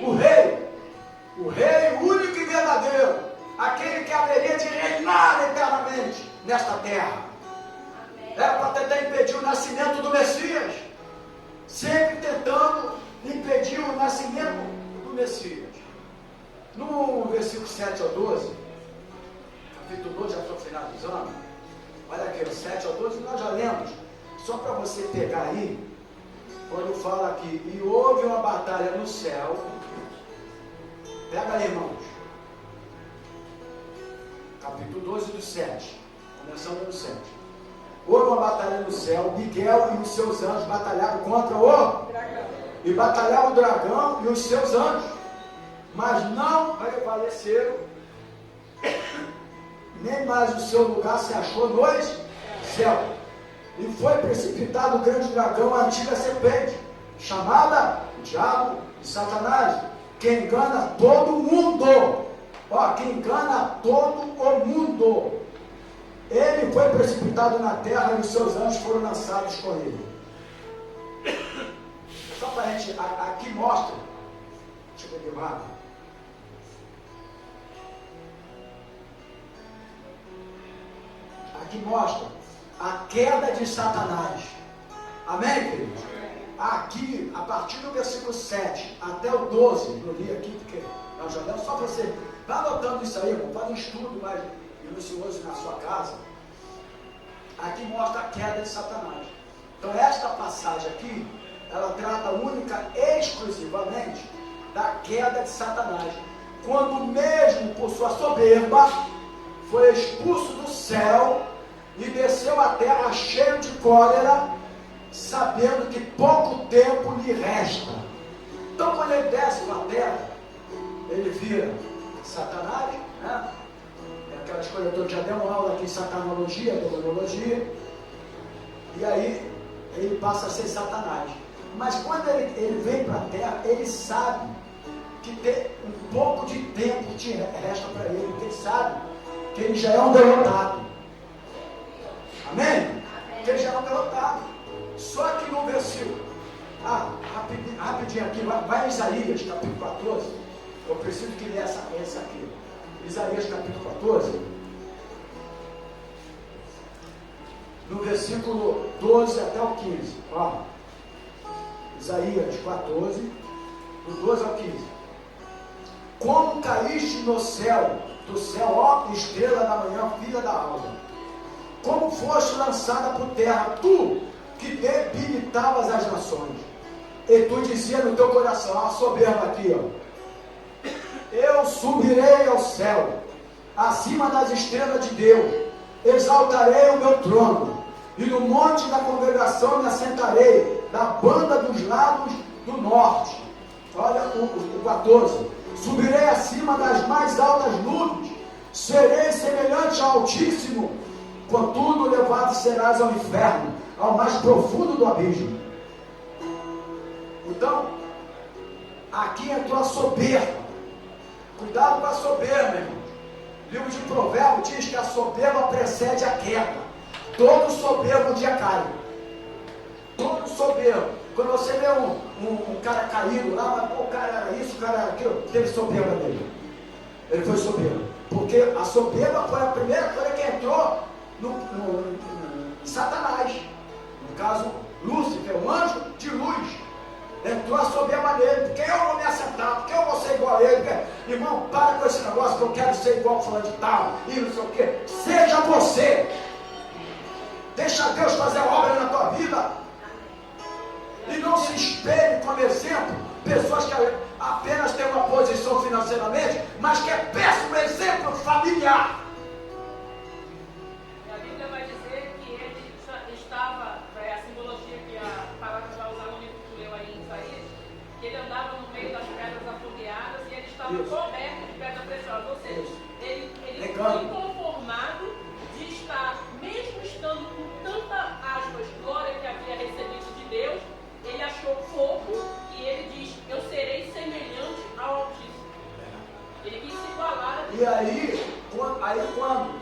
O Rei único e verdadeiro, aquele que haveria de reinar eternamente nesta terra. Era para tentar impedir o nascimento do Messias, sempre tentando impedir o nascimento do Messias. No versículo 7 ao 12, capítulo 12, já estou finalizando. Olha aqui, o 7 ao 12, nós já lemos. Só para você pegar aí, quando fala aqui, e houve uma batalha no céu. Pega aí, irmãos. Capítulo 12 do 7, começando no 7. Houve uma batalha no céu, Miguel e os seus anjos batalharam contra o dragão. E batalharam o dragão e os seus anjos. Mas não prevaleceram, nem mais o seu lugar se achou nos céus. E foi precipitado o grande dragão, a antiga serpente, chamada Diabo e Satanás, que engana todo mundo. Que engana todo o mundo. Ele foi precipitado na terra e os seus anjos foram lançados com ele. Só para a gente, aqui mostra, deixa eu ver de lado. Aqui mostra a queda de Satanás. Amém, queridos? Aqui, a partir do versículo 7 até o 12, eu li aqui, porque nós já lemos, só você vai anotando isso aí, irmão, faz um estudo mais e no seu uso na sua casa, aqui mostra a queda de Satanás. Então esta passagem aqui, ela trata única e exclusivamente da queda de Satanás, quando mesmo por sua soberba foi expulso do céu e desceu à terra cheio de cólera, sabendo que pouco tempo lhe resta. Então quando ele desce para a terra, ele vira Satanás, né? É aquelas coisas que eu já dei uma aula aqui em satanologia, demonologia, e aí ele passa a ser Satanás. Mas quando ele vem para a terra, ele sabe que tem um pouco de tempo que resta para ele, porque ele sabe que ele já é um derrotado. Amém? Que ele já é um derrotado. Só que no versículo, rapidinho aqui, vai em Isaías capítulo 14. Eu preciso que lê essa aqui. Isaías capítulo 14. No versículo 12 até o 15. Ó. Isaías 14, do 12 ao 15. Como caíste no céu, do céu, ó estrela da manhã, filha da alva. Como foste lançada por terra, tu que debilitavas as nações. E tu dizia no teu coração, a soberba aqui, ó. Eu subirei ao céu, acima das estrelas de Deus, exaltarei o meu trono, e no monte da congregação me assentarei, da banda dos lados do norte. Olha o 14. Subirei acima das mais altas nuvens, serei semelhante ao Altíssimo, contudo levado serás ao inferno, ao mais profundo do abismo. Então, aqui entrou a soberba. Cuidado com a soberba, irmão. O livro de Provérbios diz que a soberba precede a queda. Todo soberbo um dia cai. Todo soberbo. Quando você vê um cara caído lá, mas pô, o cara era isso, o cara era aquilo, teve soberba dele. Ele foi soberbo. Porque a soberba foi a primeira coisa que entrou em Satanás. No caso, Lúcifer, o anjo de luz. Entrou a soberba dele, porque eu vou me assentar, porque eu vou ser igual a ele. Porque, irmão, para com esse negócio que eu quero ser igual a fulano de tal, e não sei o quê. Seja você. Deixa Deus fazer a obra na tua vida. E não se espelhe como exemplo pessoas que apenas têm uma posição financeiramente, mas que é péssimo exemplo familiar. A Bíblia vai dizer que ele estava, a simbologia que a palavra vai usar no livro que leu aí em Isaías, que ele andava no meio das pedras afogueadas e ele estava coberto de pedra preciosa. Ou seja, ele foi inconformado de estar, mesmo estando com tanta aspas, glória que havia recebido de Deus, ele achou pouco e ele diz, eu serei semelhante ao Altíssimo. Ele quis se igualar a Deus. E aí quando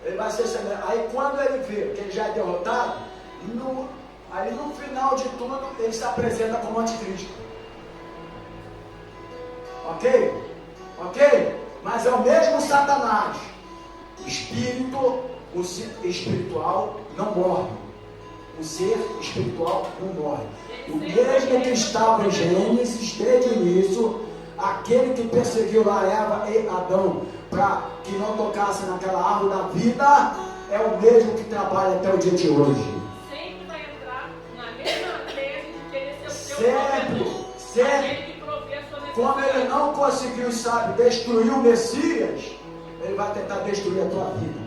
ele vai ser semelhante, aí quando ele vê que ele já é derrotado, aí no final de tudo ele se apresenta como anticristo. Ok? Ok? Mas é o mesmo Satanás. O ser espiritual não morre. O ser espiritual não morre. O mesmo que estava em Gênesis, desde o início, aquele que perseguiu lá Eva e Adão para que não tocasse naquela árvore da vida, é o mesmo que trabalha até o dia de hoje. Sempre vai entrar na mesma tese de querer ser o seu Sempre. Aquele que provê a sua necessidade. Como ele não conseguiu, destruir o Messias, ele vai tentar destruir a tua vida.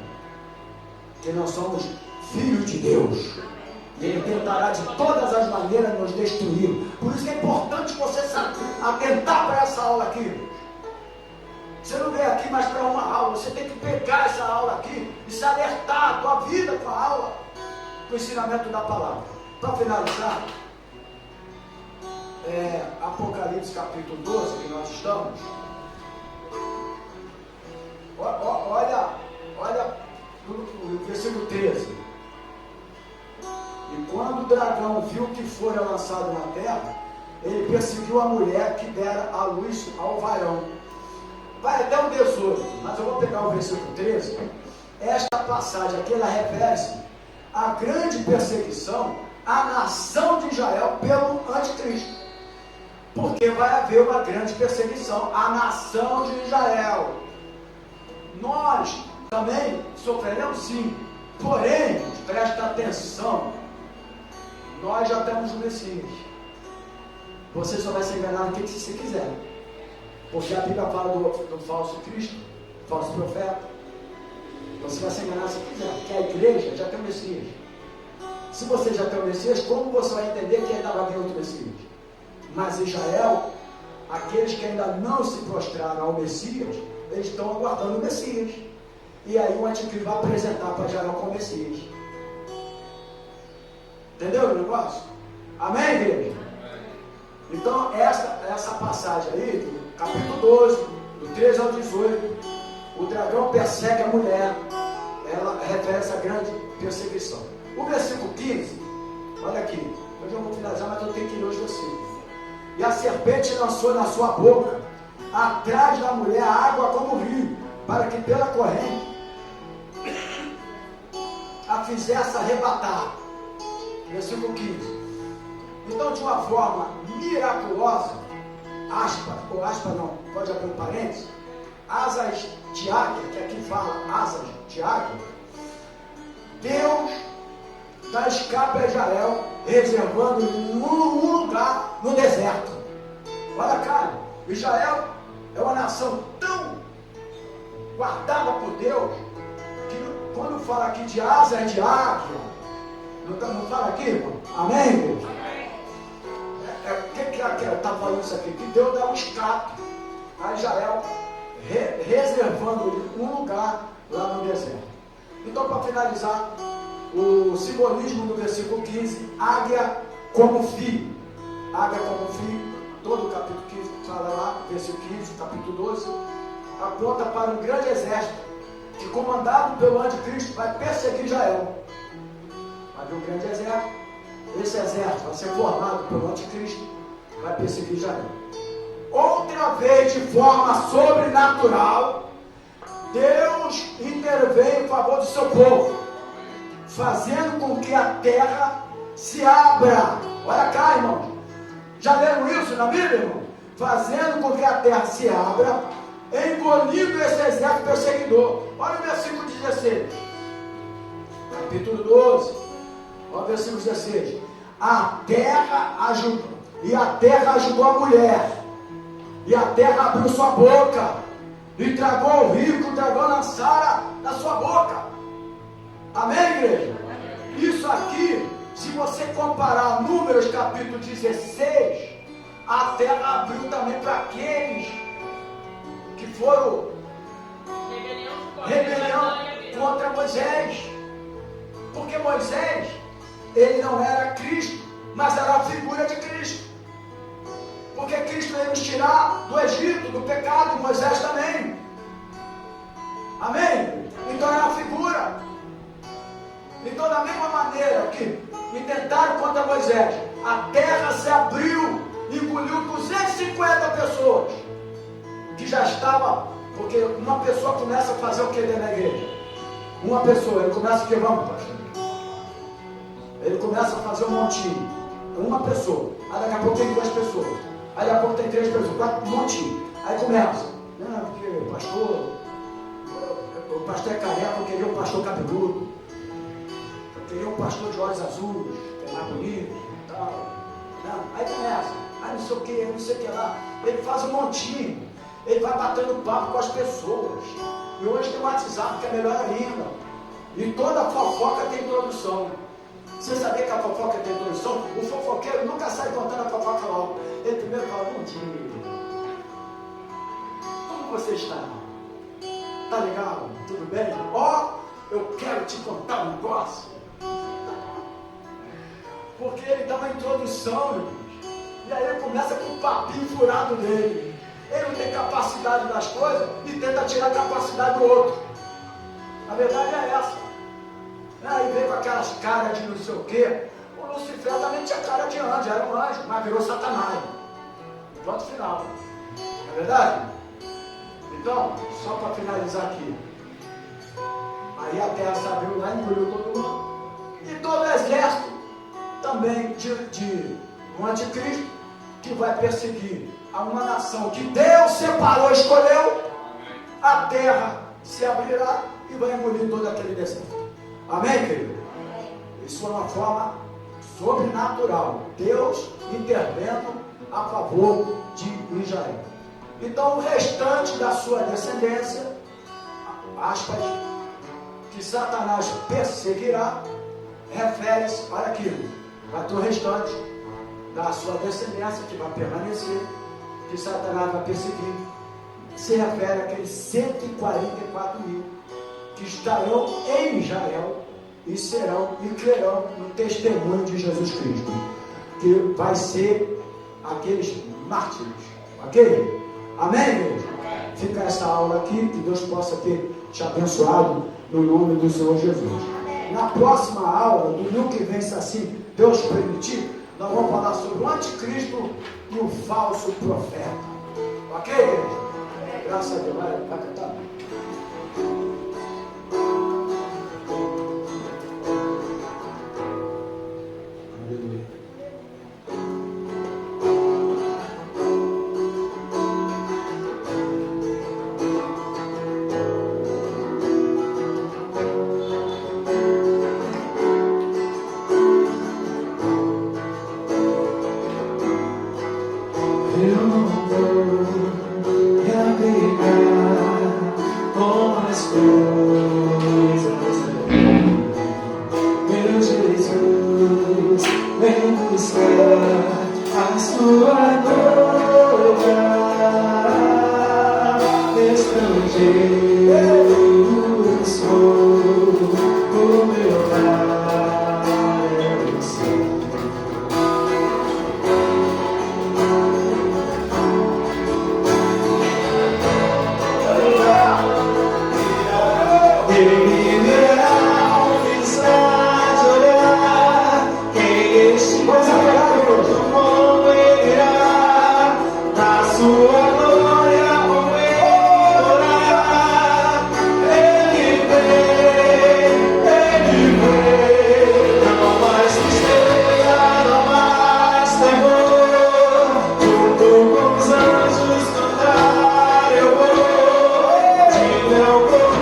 Porque nós somos filhos de Deus. E ele tentará de todas as maneiras nos destruir. Por isso que é importante você atentar para essa aula aqui. Você não veio aqui mais para uma aula. Você tem que pegar essa aula aqui e se alertar a tua vida com a aula, com o ensinamento da palavra. Para finalizar, Apocalipse capítulo 12, que nós estamos. Olha o versículo 13. E quando o dragão viu que fora lançado na terra, ele perseguiu a mulher que dera a luz ao varão. Vai até o 18, mas eu vou pegar o versículo 13. Esta passagem aqui, ela refere-se à grande perseguição à nação de Israel pelo anticristo. Porque vai haver uma grande perseguição à nação de Israel. nós também sofreremos sim. Porém, presta atenção, nós já temos o Messias. Você só vai se enganar no que você quiser. Porque a Bíblia fala do falso Cristo, falso profeta. Você vai se enganar se quiser, porque a igreja já tem o Messias. Se você já tem o Messias, como você vai entender que ainda vai vir outro Messias? Mas Israel, aqueles que ainda não se prostraram ao Messias, eles estão aguardando o Messias. E aí o anticristo vai apresentar para Israel como Messias. Entendeu o negócio? Amém, igreja? Então, essa passagem aí, do capítulo 12, do 13 ao 18, o dragão persegue a mulher. Ela refere essa grande perseguição. O versículo 15, olha aqui, eu já vou finalizar, mas eu tenho que ler os versículos. E a serpente lançou na sua boca, atrás da mulher, água como rio, para que pela corrente a fizesse arrebatar. Versículo 15. Então, de uma forma miraculosa, aspa não, pode abrir um parênteses, asas de águia, que aqui fala asas de águia, Deus dá escape a Israel, reservando um lugar no deserto. Olha, cara, Israel é uma nação tão guardada por Deus, que quando fala aqui de asas de águia, não fala aqui, irmão? Amém, irmão? O que está falando isso aqui? Que Deus dá um escape a Israel, reservando um lugar lá no deserto. Então, para finalizar, o simbolismo do versículo 15, águia como fio. Águia como fio, todo o capítulo 15 fala lá, versículo 15, capítulo 12, aponta para um grande exército que, comandado pelo anticristo, vai perseguir Israel. Vai vir um grande exército. Esse exército vai ser formado pelo anticristo, vai perseguir Israel. Outra vez, de forma sobrenatural, Deus intervém em favor do seu povo, fazendo com que a terra se abra. Olha cá, irmão. Já leram isso na Bíblia, irmão? Fazendo com que a terra se abra, engolindo esse exército perseguidor. Olha o versículo 16. Capítulo 12. Olha o versículo 16. A terra ajudou. E a terra ajudou a mulher. E a terra abriu sua boca. E tragou o rio que o dragão lançara na sua boca. Amém, igreja? Isso aqui, se você comparar Números capítulo 16, a terra abriu também para aqueles que foram rebelião contra Moisés. Porque Moisés, ele não era Cristo, mas era a figura de Cristo. Porque Cristo veio nos tirar do Egito, do pecado, Moisés também. Amém? Então era a figura. Então, da mesma maneira que tentaram contra Moisés, a terra se abriu, engoliu 250 pessoas, que já estava, porque uma pessoa começa a fazer o que dentro da igreja? Uma pessoa, ele começa o que? Vamos, pastor? Ele começa a fazer um montinho. Uma pessoa. Aí daqui a pouco tem 2 pessoas. Aí daqui a pouco tem 3 pessoas. 4, um montinho. Aí começa. Não, porque o pastor é careca, eu queria um pastor cabeludo. Eu queria um pastor de olhos azuis, que é mais bonito e tal. Não. Aí começa. Aí não sei o que, não sei o que lá. Ele faz um montinho. Ele vai batendo papo com as pessoas. E hoje tem o WhatsApp, que é melhor ainda. E toda fofoca tem introdução. Você sabia que a fofoca tem introdução? O fofoqueiro nunca sai contando a fofoca logo. Ele primeiro fala, bom dia. Como você está? Tá legal? Tudo bem? Ó, eu quero te contar um negócio. Porque ele dá uma introdução, meu Deus. E aí ele começa com o papinho furado dele. Ele não tem capacidade das coisas e tenta tirar a capacidade do outro. A verdade é essa. Aí veio com aquelas caras de não sei o quê. O Lucifer também tinha cara de anjo, era um anjo, mas virou Satanás. Ponto final. Não é verdade? Então, só para finalizar aqui. Aí a terra se abriu lá, engoliu todo mundo. E todo o exército também de um anticristo que vai perseguir a uma nação que Deus separou, escolheu. A terra se abrirá e vai engolir todo aquele deserto. Amém, querido? Isso é uma forma sobrenatural. Deus intervendo a favor de Israel. Então, o restante da sua descendência, aspas, que Satanás perseguirá, refere-se, olha aqui, vai ter o restante da sua descendência que vai permanecer, que Satanás vai perseguir, se refere àqueles 144 mil que estarão em Israel e serão e crerão no testemunho de Jesus Cristo, que vai ser aqueles mártires, ok? Amém, igreja? Fica essa aula aqui, que Deus possa ter te abençoado no nome do Senhor Jesus. Na próxima aula, no domingo que vem, se assim Deus permitir, nós vamos falar sobre o anticristo e o falso profeta. Ok, igreja? Graças a Deus. Vai cantar? Aleluia. Eu não vou me abrigar com as coisas meu Jesus, vem buscar a sua noiva, estrangeiro sou, o meu lar é o céu. Ele verá onde está de olhar, quem este do mundo irá, na sua glória como ele orará. Ele vem, não mais tristeza, não mais terror, junto com os anjos cantar eu vou, de meu corpo.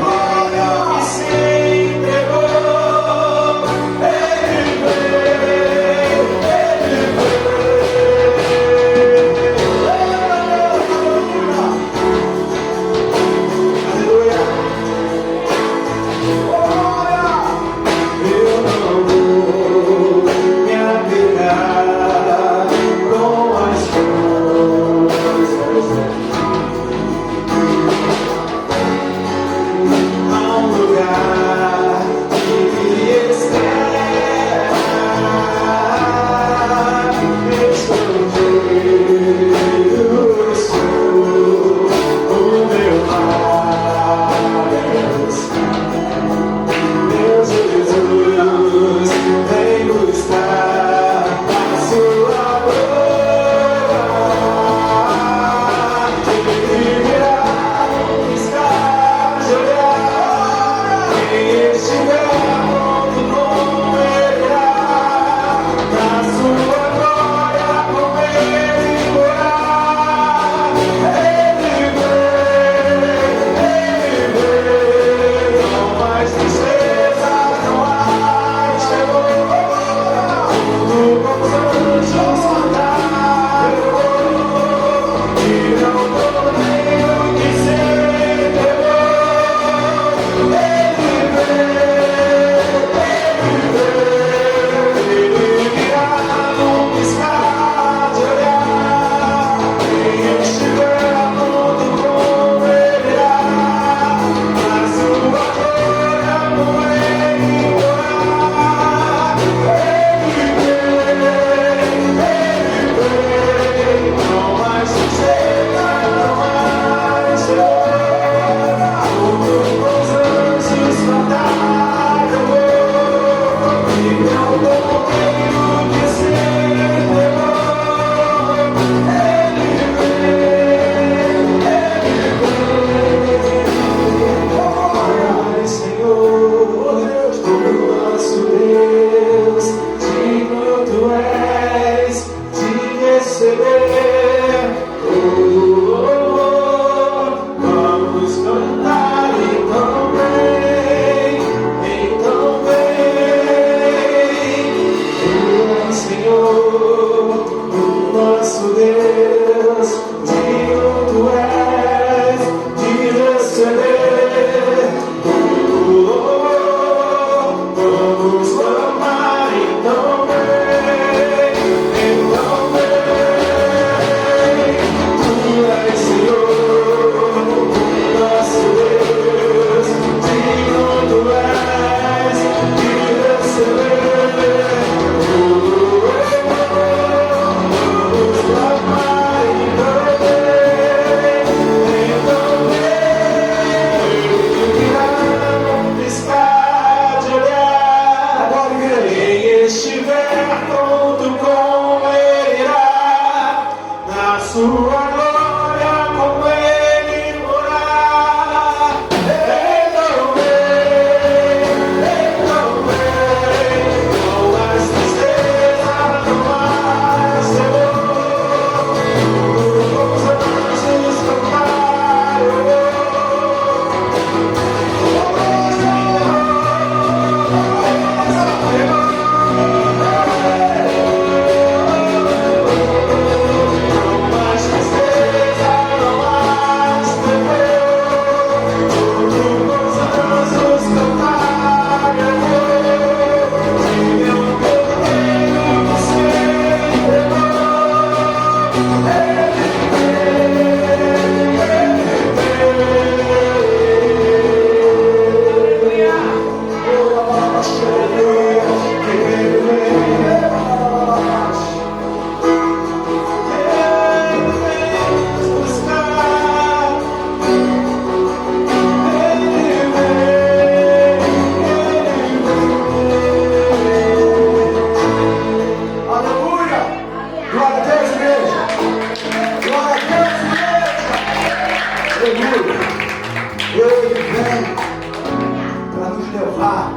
levar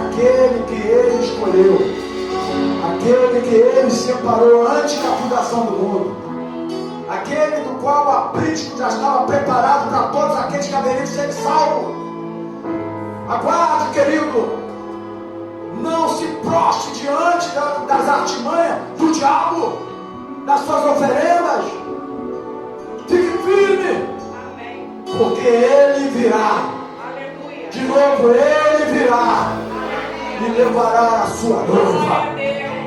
aquele que Ele escolheu, aquele que Ele separou antes da fundação do mundo, aquele do qual o aprisco já estava preparado para todos aqueles que haveriam de ser salvos. Aguarde, querido, não se prostre diante das artimanhas do diabo, das suas oferendas. Fique firme, porque Ele virá. De novo, Ele virá e levará a sua noiva.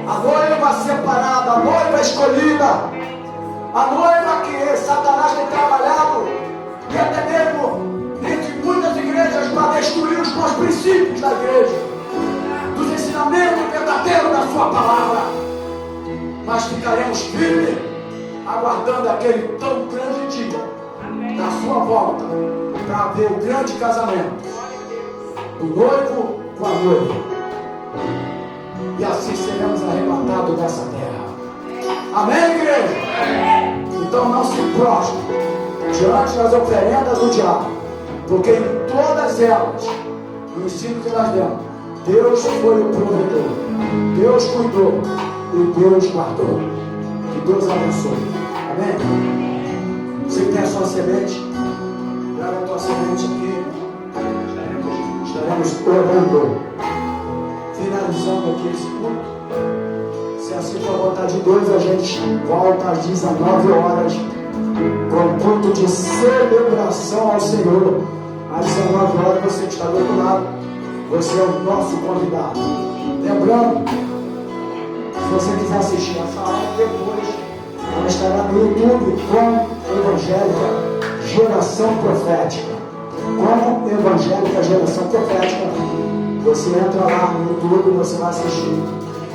A noiva separada, a noiva escolhida, a noiva que Satanás tem trabalhado, e até mesmo entre muitas igrejas, para destruir os bons princípios da igreja, dos ensinamentos verdadeiros da sua palavra. Mas ficaremos firmes, aguardando aquele tão grande dia da sua volta, para ver o grande casamento do noivo com a noiva, e assim seremos arrebatados dessa terra. Amém, igreja? Então não se prostre diante das oferendas do diabo, porque em todas elas, no ensino que nós demos, Deus foi o provedor, Deus cuidou e Deus guardou. Que Deus abençoe. Amém? Você que tem a sua semente, traga a tua semente aqui. Estaremos orando, finalizando aqui esse culto. Se assim for a vontade de Deus, a gente volta às 19 horas com o culto de celebração ao Senhor. Às 19 horas, você que está do outro lado, você é o nosso convidado. Lembrando, se você quiser assistir essa aula depois, ela estará no YouTube com Evangélica Geração Profética. Como Evangélica Geração Profética, você entra lá no YouTube e você vai assistir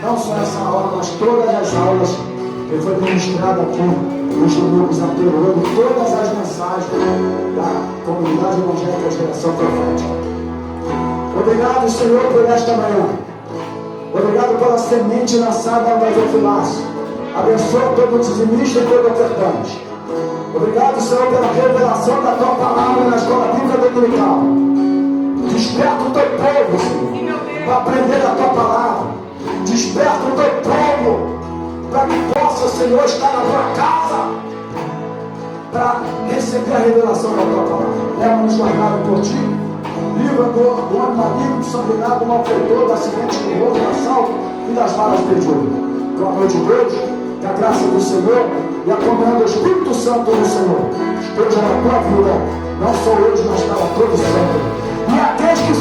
não só essa aula, mas todas as aulas que foi ministrada aqui nos domingos anteriores, todas as mensagens da comunidade evangélica Geração Profética. Obrigado, Senhor, por esta manhã. Obrigado pela semente lançada ao gasofilaço. Abençoa todo dizimista e todo ofertante. Obrigado, Senhor, pela revelação da Tua palavra na escola bíblica dominical. Desperta o Teu povo, Senhor, para aprender a Tua palavra. Desperta o Teu povo para que possa, Senhor, estar na Tua casa para receber a revelação da Tua palavra. Leva-nos guardado por Ti. Livra do homem maligno, do sanguinário, do malfeitor, do acidente, do roubo, do assalto e das varas perdidas. Com a noite de Deus, que a graça do Senhor e a comunhão do Espírito Santo do Senhor esteja na tua vida, não só hoje, mas para todos sempre. E aqueles que